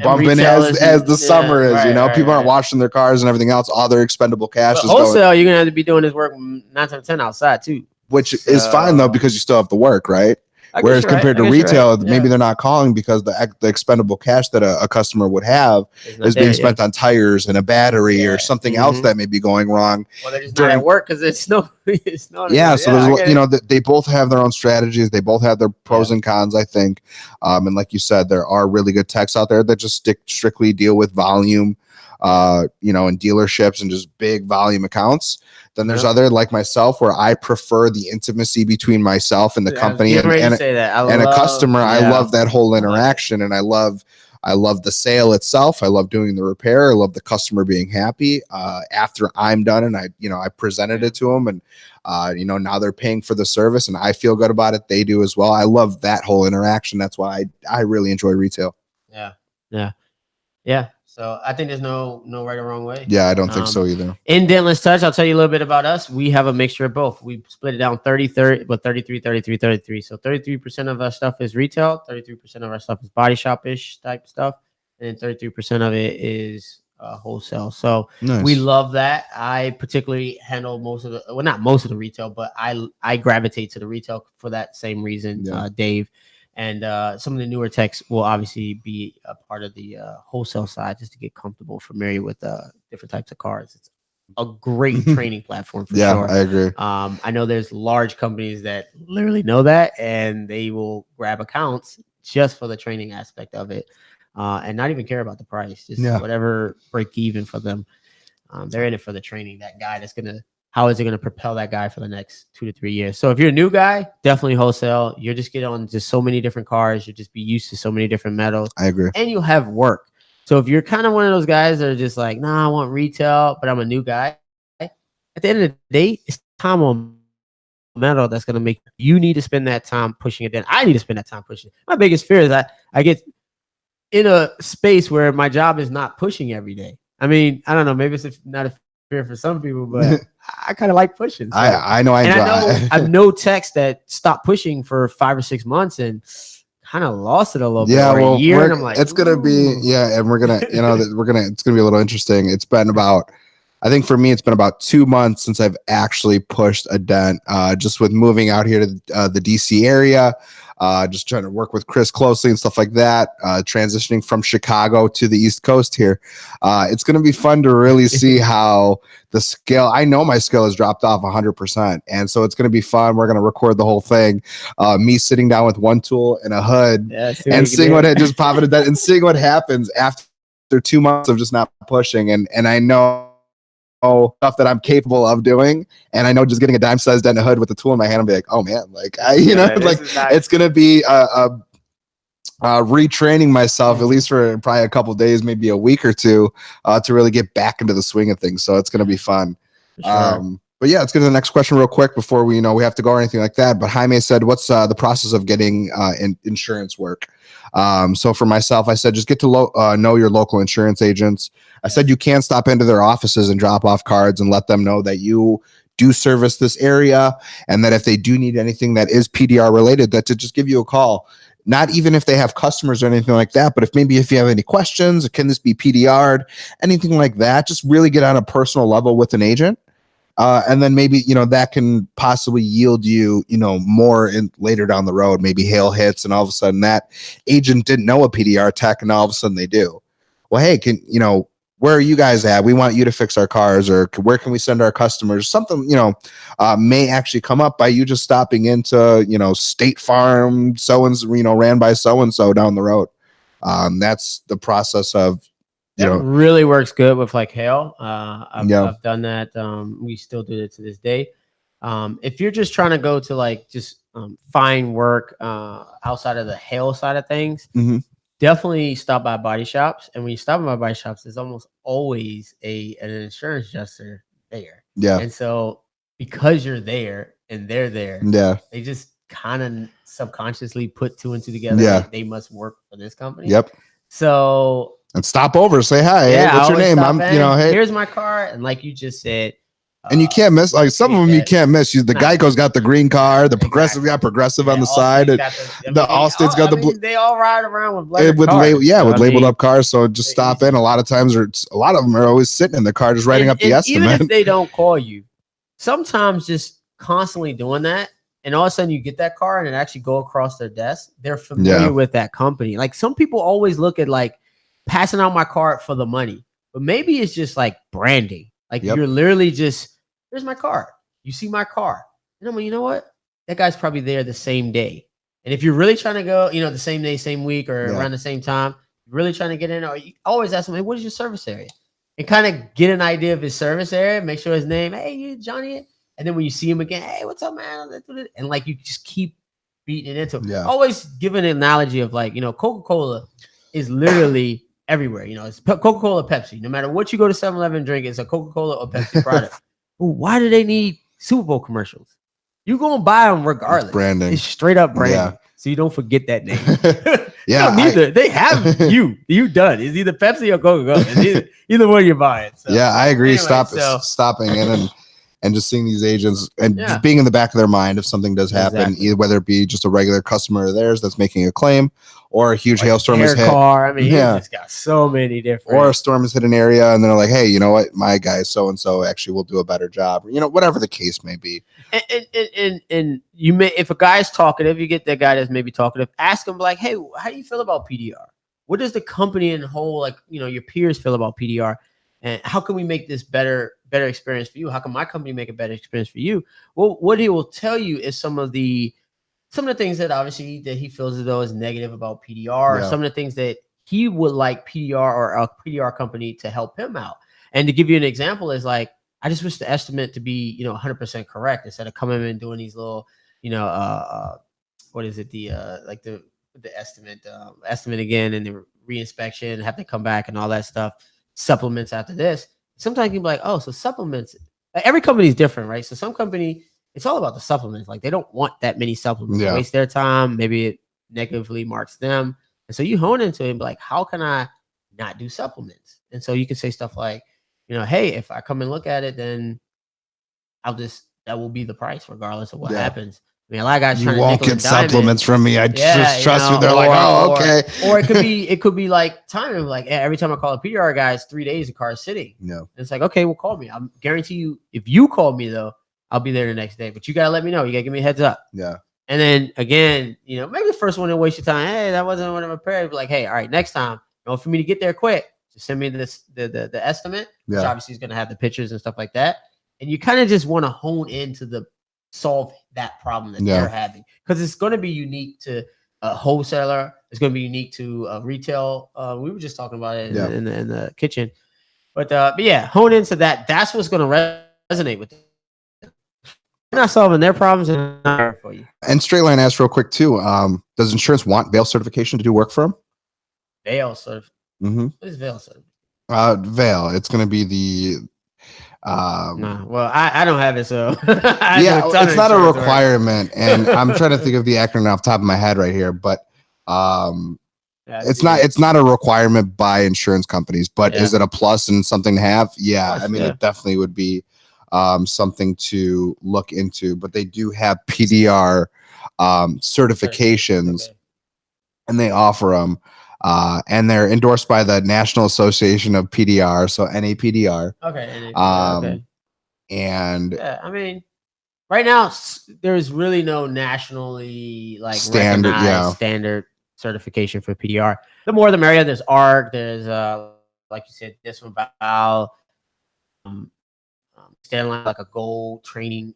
bumping as the summer is. People aren't washing their cars and everything else. All their expendable cash is wholesale. You're gonna have to be doing this work 9 times out of 10 outside too, which is fine though, because you still have to work, right? Whereas compared to retail, maybe they're not calling because the expendable cash that a customer would have is being spent on tires and a battery or something else that may be going wrong. Well, they're just not at work because it's no. Yeah, so there's they both have their own strategies. They both have their pros and cons, I think. And like you said, there are really good techs out there that just strictly deal with volume, in dealerships and just big volume accounts. Then there's other like myself where I prefer the intimacy between myself and the company and a customer. I love that whole interaction, and I love the sale itself. I love doing the repair. I love the customer being happy after I'm done and I presented it to them, and now they're paying for the service and I feel good about it. They do as well. I love that whole interaction. That's why I really enjoy retail. Yeah. So I think there's no right or wrong way. Yeah, I don't think so either. In Dentless Touch, I'll tell you a little bit about us. We have a mixture of both. We split it down 30-30, but 33-33-33. So 33% of our stuff is retail, 33% of our stuff is body shop-ish type stuff, and then 33% of it is wholesale. So we love that. I particularly handle not most of the retail, but I gravitate to the retail for that same reason, Dave. And some of the newer techs will obviously be a part of the wholesale side just to get comfortable, familiar with different types of cars. It's a great training platform for sure. Yeah, I agree. I know there's large companies that literally know that, and they will grab accounts just for the training aspect of it and not even care about the price. Just whatever break even for them. They're in it for the training. That guy how is it going to propel that guy for the next 2 to 3 years? So if you're a new guy, definitely wholesale. You'll just get on just so many different cars. You'll just be used to so many different metals. I agree. And you'll have work. So if you're kind of one of those guys that are just like, nah, I want retail, but I'm a new guy. At the end of the day, it's time on metal that's going to make you need to spend that time pushing it. Then I need to spend that time pushing it. My biggest fear is I get in a space where my job is not pushing every day. I mean, I don't know. Maybe it's not a fear for some people, but I kind of like pushing. So. I know. I've no techs that stopped pushing for 5 or 6 months and kind of lost it a little bit. Well, a year, and I'm like, it's gonna be and we're gonna it's gonna be a little interesting. It's been about, I think for me, it's been about 2 months since I've actually pushed a dent. Just with moving out here to the DC area. Just trying to work with Chris closely and stuff like that. Transitioning from Chicago to the East Coast here. It's going to be fun to really see how the skill, I know my skill has dropped off 100%. And so it's going to be fun. We're going to record the whole thing. Me sitting down with one tool and a hood and seeing what it just pop it and seeing what happens after 2 months of just not pushing. And I know stuff that I'm capable of doing. And I know just getting a dime sized dent in the hood with the tool in my hand, I'll be like, oh man, like like it's going to be retraining myself at least for probably a couple of days, maybe a week or two, to really get back into the swing of things. So it's going to be fun. Sure. But yeah, let's get to the next question real quick before we we have to go or anything like that. But Jaime said, what's the process of getting insurance work? So for myself, I said, just get to know your local insurance agents. I said, you can stop into their offices and drop off cards and let them know that you do service this area. And that if they do need anything that is PDR related, that to just give you a call. Not even if they have customers or anything like that, but if you have any questions, can this be PDR'd, anything like that, just really get on a personal level with an agent. And then maybe, that can possibly yield you, more later down the road. Maybe hail hits and all of a sudden that agent didn't know a PDR tech and all of a sudden they do. Well, hey, where are you guys at? We want you to fix our cars, or where can we send our customers? Something, may actually come up by you just stopping into, State Farm, so-and-so, ran by so-and-so down the road. That's the process of, really works good with like hail. I've done that. We still do it to this day. If you're just trying to go to find work outside of the hail side of things, definitely stop by body shops. And when you stop by body shops, there's almost always an insurance adjuster there. Yeah. And so because you're there and they're there, they just kind of subconsciously put two and two together. Yeah. They must work for this company. Yep. So. And stop over, say hi. Yeah, hey, what's your name? I'm, hey, here's my car. And like you just said, and you can't miss, like some of them you can't miss. The Geico's got the green car, the Progressive got Progressive on the side. The Allstate's got the blue. They all ride around with cars. With labeled up cars. So just stop in. A lot of times, a lot of them are always sitting in the car, just writing up the estimate. Even if they don't call you, sometimes just constantly doing that, and all of a sudden you get that car and it actually go across their desk. They're familiar with that company. Like some people always look at passing out my card for the money, but maybe it's just like branding. Like you're literally just, here's my card. You see my car. And I'm like, you know what? That guy's probably there the same day. And if you're really trying to go, the same day, same week, or around the same time, really trying to get in, or you always ask him, hey, what is your service area? And kind of get an idea of his service area, make sure his name, hey, you Johnny. And then when you see him again, hey, what's up, man? And you just keep beating it into him. Yeah. Always give an analogy of Coca-Cola is literally everywhere. It's Coca-Cola, Pepsi. No matter what you go to 7-Eleven and drink, it's a Coca-Cola or Pepsi product. Well, why do they need Super Bowl commercials? You're going to buy them regardless. It's branding. It's straight up branding. Yeah. So you don't forget that name. Neither. They have you done. It's either Pepsi or Coca-Cola. It's either one you're buying. So. Yeah, I agree. Anyway, stopping in and just seeing these agents and just being in the back of their mind if something does happen, either whether it be just a regular customer of theirs that's making a claim, or a huge hailstorm has hit. I mean, you just got so many different. Or a storm has hit an area, and they're like, "Hey, you know what? My guy so and so actually will do a better job." Or, whatever the case may be. And you may, if a guy's talkative, you get that guy that's maybe talkative. Ask him like, "Hey, how do you feel about PDR? What does the company in whole, your peers feel about PDR? And how can we make this better experience for you? How can my company make a better experience for you?" Well, what he will tell you is some of the things that obviously that he feels as though is negative about PDR, or some of the things that he would like PDR or a PDR company to help him out. And to give you an example is I just wish the estimate to be, 100% correct instead of coming in and doing these little, what is it? The estimate again and the reinspection, have to come back and all that stuff. Supplements after this. Sometimes you be like, oh, so supplements. Every company is different, right? So some company, it's all about the supplements. They don't want that many supplements. Yeah. Waste their time. Maybe it negatively marks them. And so you hone into it and be like, how can I not do supplements? And so you can say stuff like, hey, if I come and look at it, then that will be the price regardless of what happens. I mean, a lot of guys trying to won't get supplements from me. I just trust you. They're like, oh, okay. Or it could be like timing. Like every time I call a PDR guy, it's 3 days the car is sitting. No, and it's like, okay, well, call me. I guarantee you, if you call me though, I'll be there the next day. But you gotta let me know. You gotta give me a heads up. Yeah. And then again, maybe the first one to waste your time. Hey, that wasn't what I'm prepared. But hey, all right, next time, for me to get there quick, just send me the estimate, which obviously is gonna have the pictures and stuff like that. And you kind of just want to hone into the solve that problem that they're having, because it's going to be unique to a wholesaler. It's going to be unique to retail. We were just talking about it in the kitchen. But yeah, hone into that. That's what's going to resonate with them. You're not solving their problems and not there for you. And Straight Line asked real quick too. Does insurance want Vail certification to do work for them? Vail certification. Mm-hmm. What is Vail certification? Vail. It's going to be the. No, well, I don't have it, so yeah, it's not a requirement, and I'm trying to think of the acronym off the top of my head right here, but it's not a requirement by insurance companies, but is it a plus and something to have? Yeah, I mean, it definitely would be something to look into, but they do have PDR certifications, and they offer them. And they're endorsed by the National Association of PDR, so NAPDR. Okay. And yeah, I mean, right now there's really no nationally standard certification for PDR. The more the merrier. There's ARC. There's like you said, this one Val. Stand like a gold training.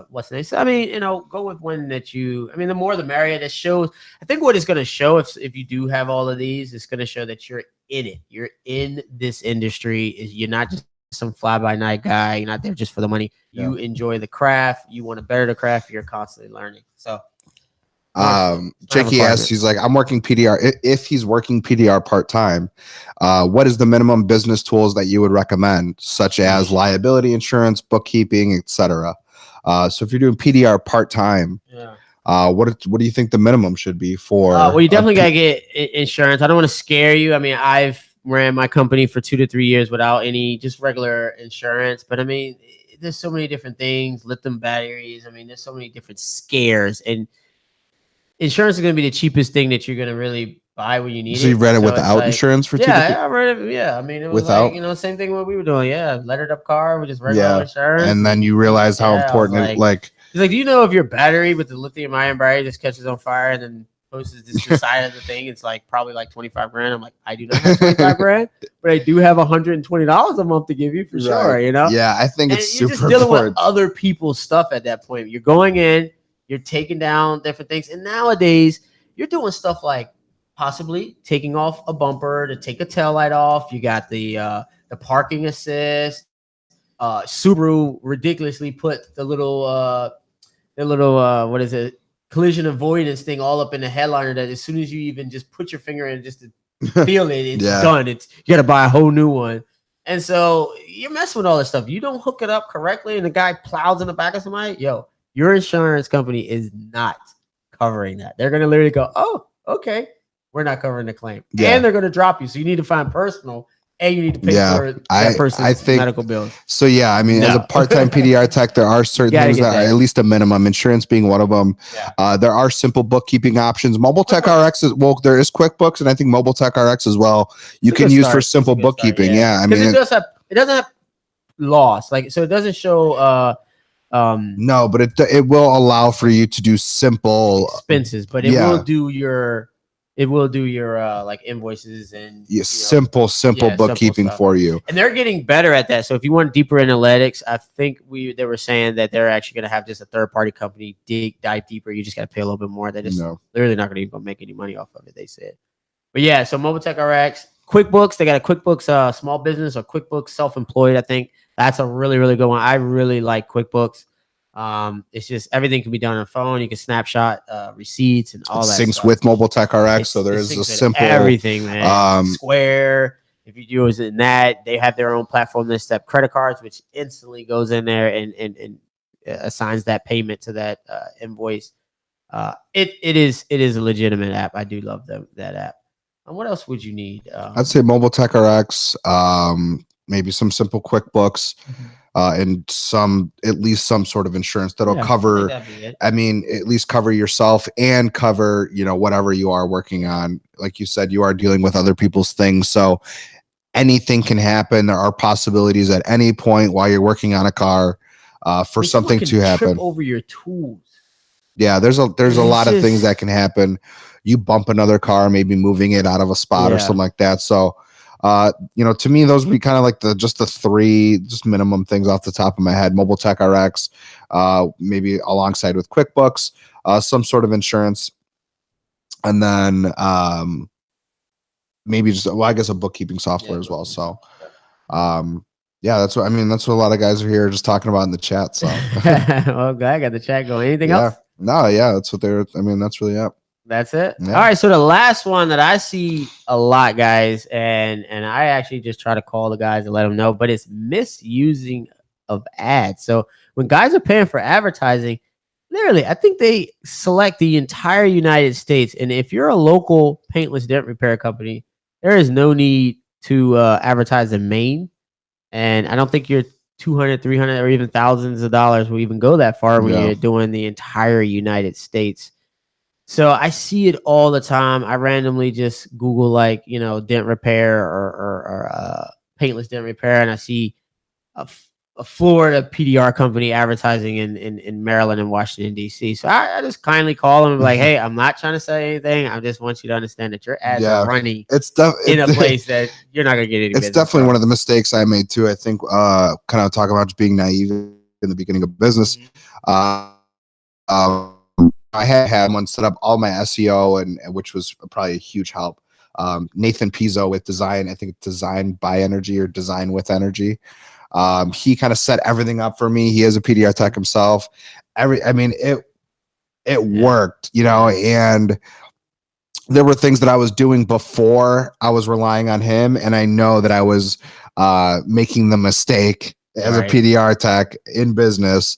What's nice? I mean, go with one that you. I mean, the more the merrier. That shows. I think what it's going to show if you do have all of these, it's going to show that you're in it. You're in this industry. You're not just some fly by night guy. You're not there just for the money. You enjoy the craft. You want to better the craft. You're constantly learning. So. Jakey asks, he's like, I'm working PDR. If he's working PDR part-time, what is the minimum business tools that you would recommend, such as liability insurance, bookkeeping, etc.? So if you're doing PDR part-time, what do you think the minimum should be for? Well, you definitely got to get insurance. I don't want to scare you. I mean, I've ran my company for 2 to 3 years without any just regular insurance, but I mean, there's so many different things, lithium batteries. I mean, there's so many different scares, and insurance is going to be the cheapest thing that you're going to really buy when you need it. So you read it without insurance for 2 to 3? Yeah, I read it. Yeah, I mean, it was without, like, same thing what we were doing. Yeah, lettered up car with just regular insurance. And then you realize how important he's like, do you know if your battery with the lithium ion battery just catches on fire and then posts the side of the thing, it's like probably like 25 grand. I'm like, I do not have 25 grand, but I do have $120 a month to give you for sure. Yeah, I think it's super just dealing with other people's stuff at that point. You're going in, you're taking down different things, and nowadays you're doing stuff like possibly taking off a bumper to take a taillight off. You got the parking assist. Subaru ridiculously put the little what is it, collision avoidance thing all up in the headliner, that as soon as you even just put your finger in just to feel it, it's done. You got to buy a whole new one. And so you're messing with all this stuff. You don't hook it up correctly, and the guy plows in the back of somebody. Your insurance company is not covering that. They're going to literally go, oh, okay, we're not covering the claim. And they're going to drop you. So you need to find personal, and you need to pay for that person's medical bills. So, yeah, I mean, as a part-time PDR tech, there are certain things that are at least a minimum, insurance being one of them. There are simple bookkeeping options. Mobile Tech RX, there is QuickBooks, and I think Mobile Tech RX as well. You can use for simple bookkeeping. I mean, it doesn't have loss. So it doesn't show... no, but it will allow for you to do simple expenses, but it will do your like invoices and simple bookkeeping for you. And they're getting better at that. So if you want deeper analytics, I think they were saying that they're actually going to have just a third party company dive deeper. You just got to pay a little bit more. They're just literally not going to even make any money off of it, they said. But yeah, so Mobile Tech RX, QuickBooks, they got a QuickBooks small business or QuickBooks self-employed. I think that's a really, really good one. I really like QuickBooks. It's just everything can be done on a phone. You can snapshot receipts and all that. Syncs stuff with Mobile Tech RX, so there is a simple everything, man. Square. If you do it in that, they have their own platform that step credit cards, which instantly goes in there and assigns that payment to that invoice. It is a legitimate app. I do love that app. And what else would you need? I'd say Mobile Tech RX, maybe some simple QuickBooks. And at least some sort of insurance that'll cover, I mean, at least cover yourself and cover, whatever you are working on. Like you said, you are dealing with other people's things. So anything can happen. There are possibilities at any point while you're working on a car for something to happen. Trip over your tools. Yeah, there's a lot of things that can happen. You bump another car, maybe moving it out of a spot or something like that. So, to me, those would be kind of like the 3 minimum things off the top of my head. Mobile Tech RX, maybe alongside with QuickBooks, some sort of insurance, and then maybe just, I guess a bookkeeping software as well. So Yeah, that's what I mean. That's what a lot of guys are here just talking about in the chat. So, well, I got the chat going. Anything else? No, yeah, that's what they're. I mean, that's really it. That's it. Yeah. All right. So the last one that I see a lot, guys, and I actually just try to call the guys and let them know, but it's misusing of ads. So when guys are paying for advertising, literally, I think they select the entire United States. And if you're a local paintless dent repair company, there is no need to advertise in Maine. And I don't think your 200, 300, or even thousands of dollars will even go that far when you're doing the entire United States. So I see it all the time. I randomly just Google like, dent repair or paintless dent repair. And I see a Florida PDR company advertising in Maryland and Washington, D.C. So I just kindly call them and be like, hey, I'm not trying to say anything. I just want you to understand that your ads are running in a place that you're not going to get any business. It's definitely one of the mistakes I made too. I think kind of talking about just being naive in the beginning of business. I had someone set up all my SEO, and which was probably a huge help. Nathan Pizzo with Design, I think Design by Energy or Design with Energy. He kind of set everything up for me. He is a PDR tech himself. It worked, and there were things that I was doing before I was relying on him, and I know that I was making the mistake as a PDR tech in business,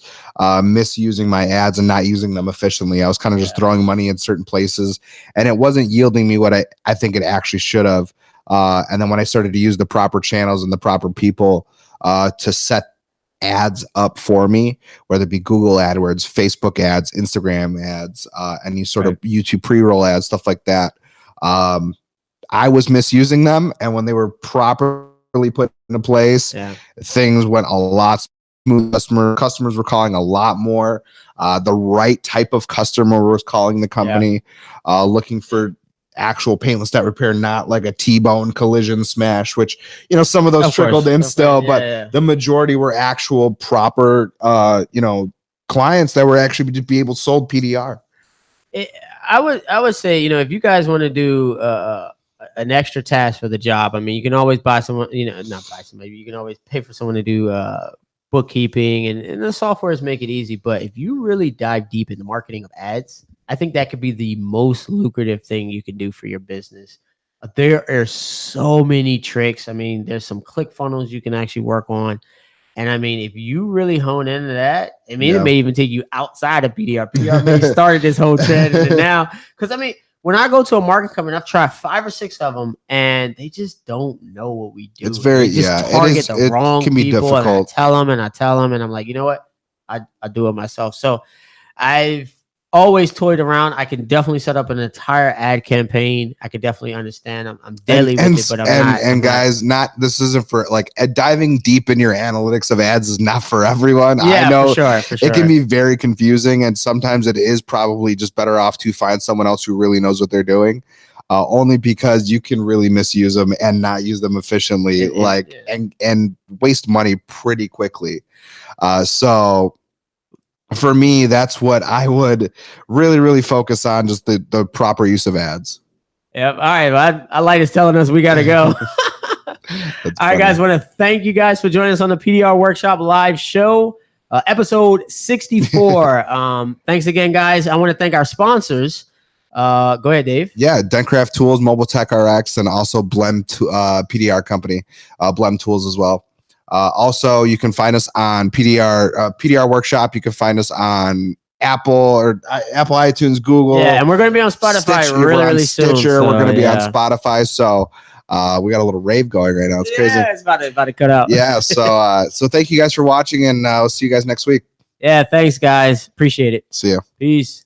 misusing my ads and not using them efficiently. I was kind of just throwing money in certain places, and it wasn't yielding me what I think it actually should have. And then when I started to use the proper channels and the proper people to set ads up for me, whether it be Google AdWords, Facebook ads, Instagram ads, any sort of YouTube pre-roll ads, stuff like that, I was misusing them. And when they were properly put into place, things went a lot smooth. Customers were calling a lot more. The right type of customer was calling the company, looking for actual paintless dent repair, not like a T-bone collision smash, which some of those trickled in still, but the majority were actual proper clients that were actually to be able to sold PDR. I would say, if you guys want to do an extra task for the job, you can always buy someone, not buy somebody, you can always pay for someone to do bookkeeping, and the softwares make it easy. But if you really dive deep in the marketing of ads, I think that could be the most lucrative thing you can do for your business. There are so many tricks. There's some click funnels you can actually work on. And if you really hone into that, it may even take you outside of PDR. PDR may have started this whole trend, and now, because when I go to a market company, I've tried 5 or 6 of them, and they just don't know what we do. It's very target the wrong can be people, difficult. And I tell them, and I'm like, you know what, I do it myself. So I've always toyed around. I can definitely set up an entire ad campaign. I can definitely understand. I'm deadly with it, but I'm not. And guys, this isn't for diving deep in your analytics of ads is not for everyone. Yeah, I know for sure. It can be very confusing, and sometimes it is probably just better off to find someone else who really knows what they're doing. Only because you can really misuse them and not use them efficiently, and waste money pretty quickly. So for me, that's what I would really, really focus on, just the proper use of ads. Yep. All right. Well, I like it's telling us we got to go. All right, guys. I want to thank you guys for joining us on the PDR Workshop live show, episode 64. Thanks again, guys. I want to thank our sponsors. Go ahead, Dave. Yeah, Dentcraft Tools, Mobile Tech RX, and also Blehm PDR company, Blehm Tools as well. Also, you can find us on PDR Workshop. You can find us on Apple iTunes, Google. Yeah, and we're going to be on Spotify really soon. Stitcher. We're going to be on Spotify. So we got a little rave going right now. It's crazy. Yeah, it's about to cut out. Yeah. So thank you guys for watching, and we'll see you guys next week. Yeah, thanks, guys. Appreciate it. See ya. Peace.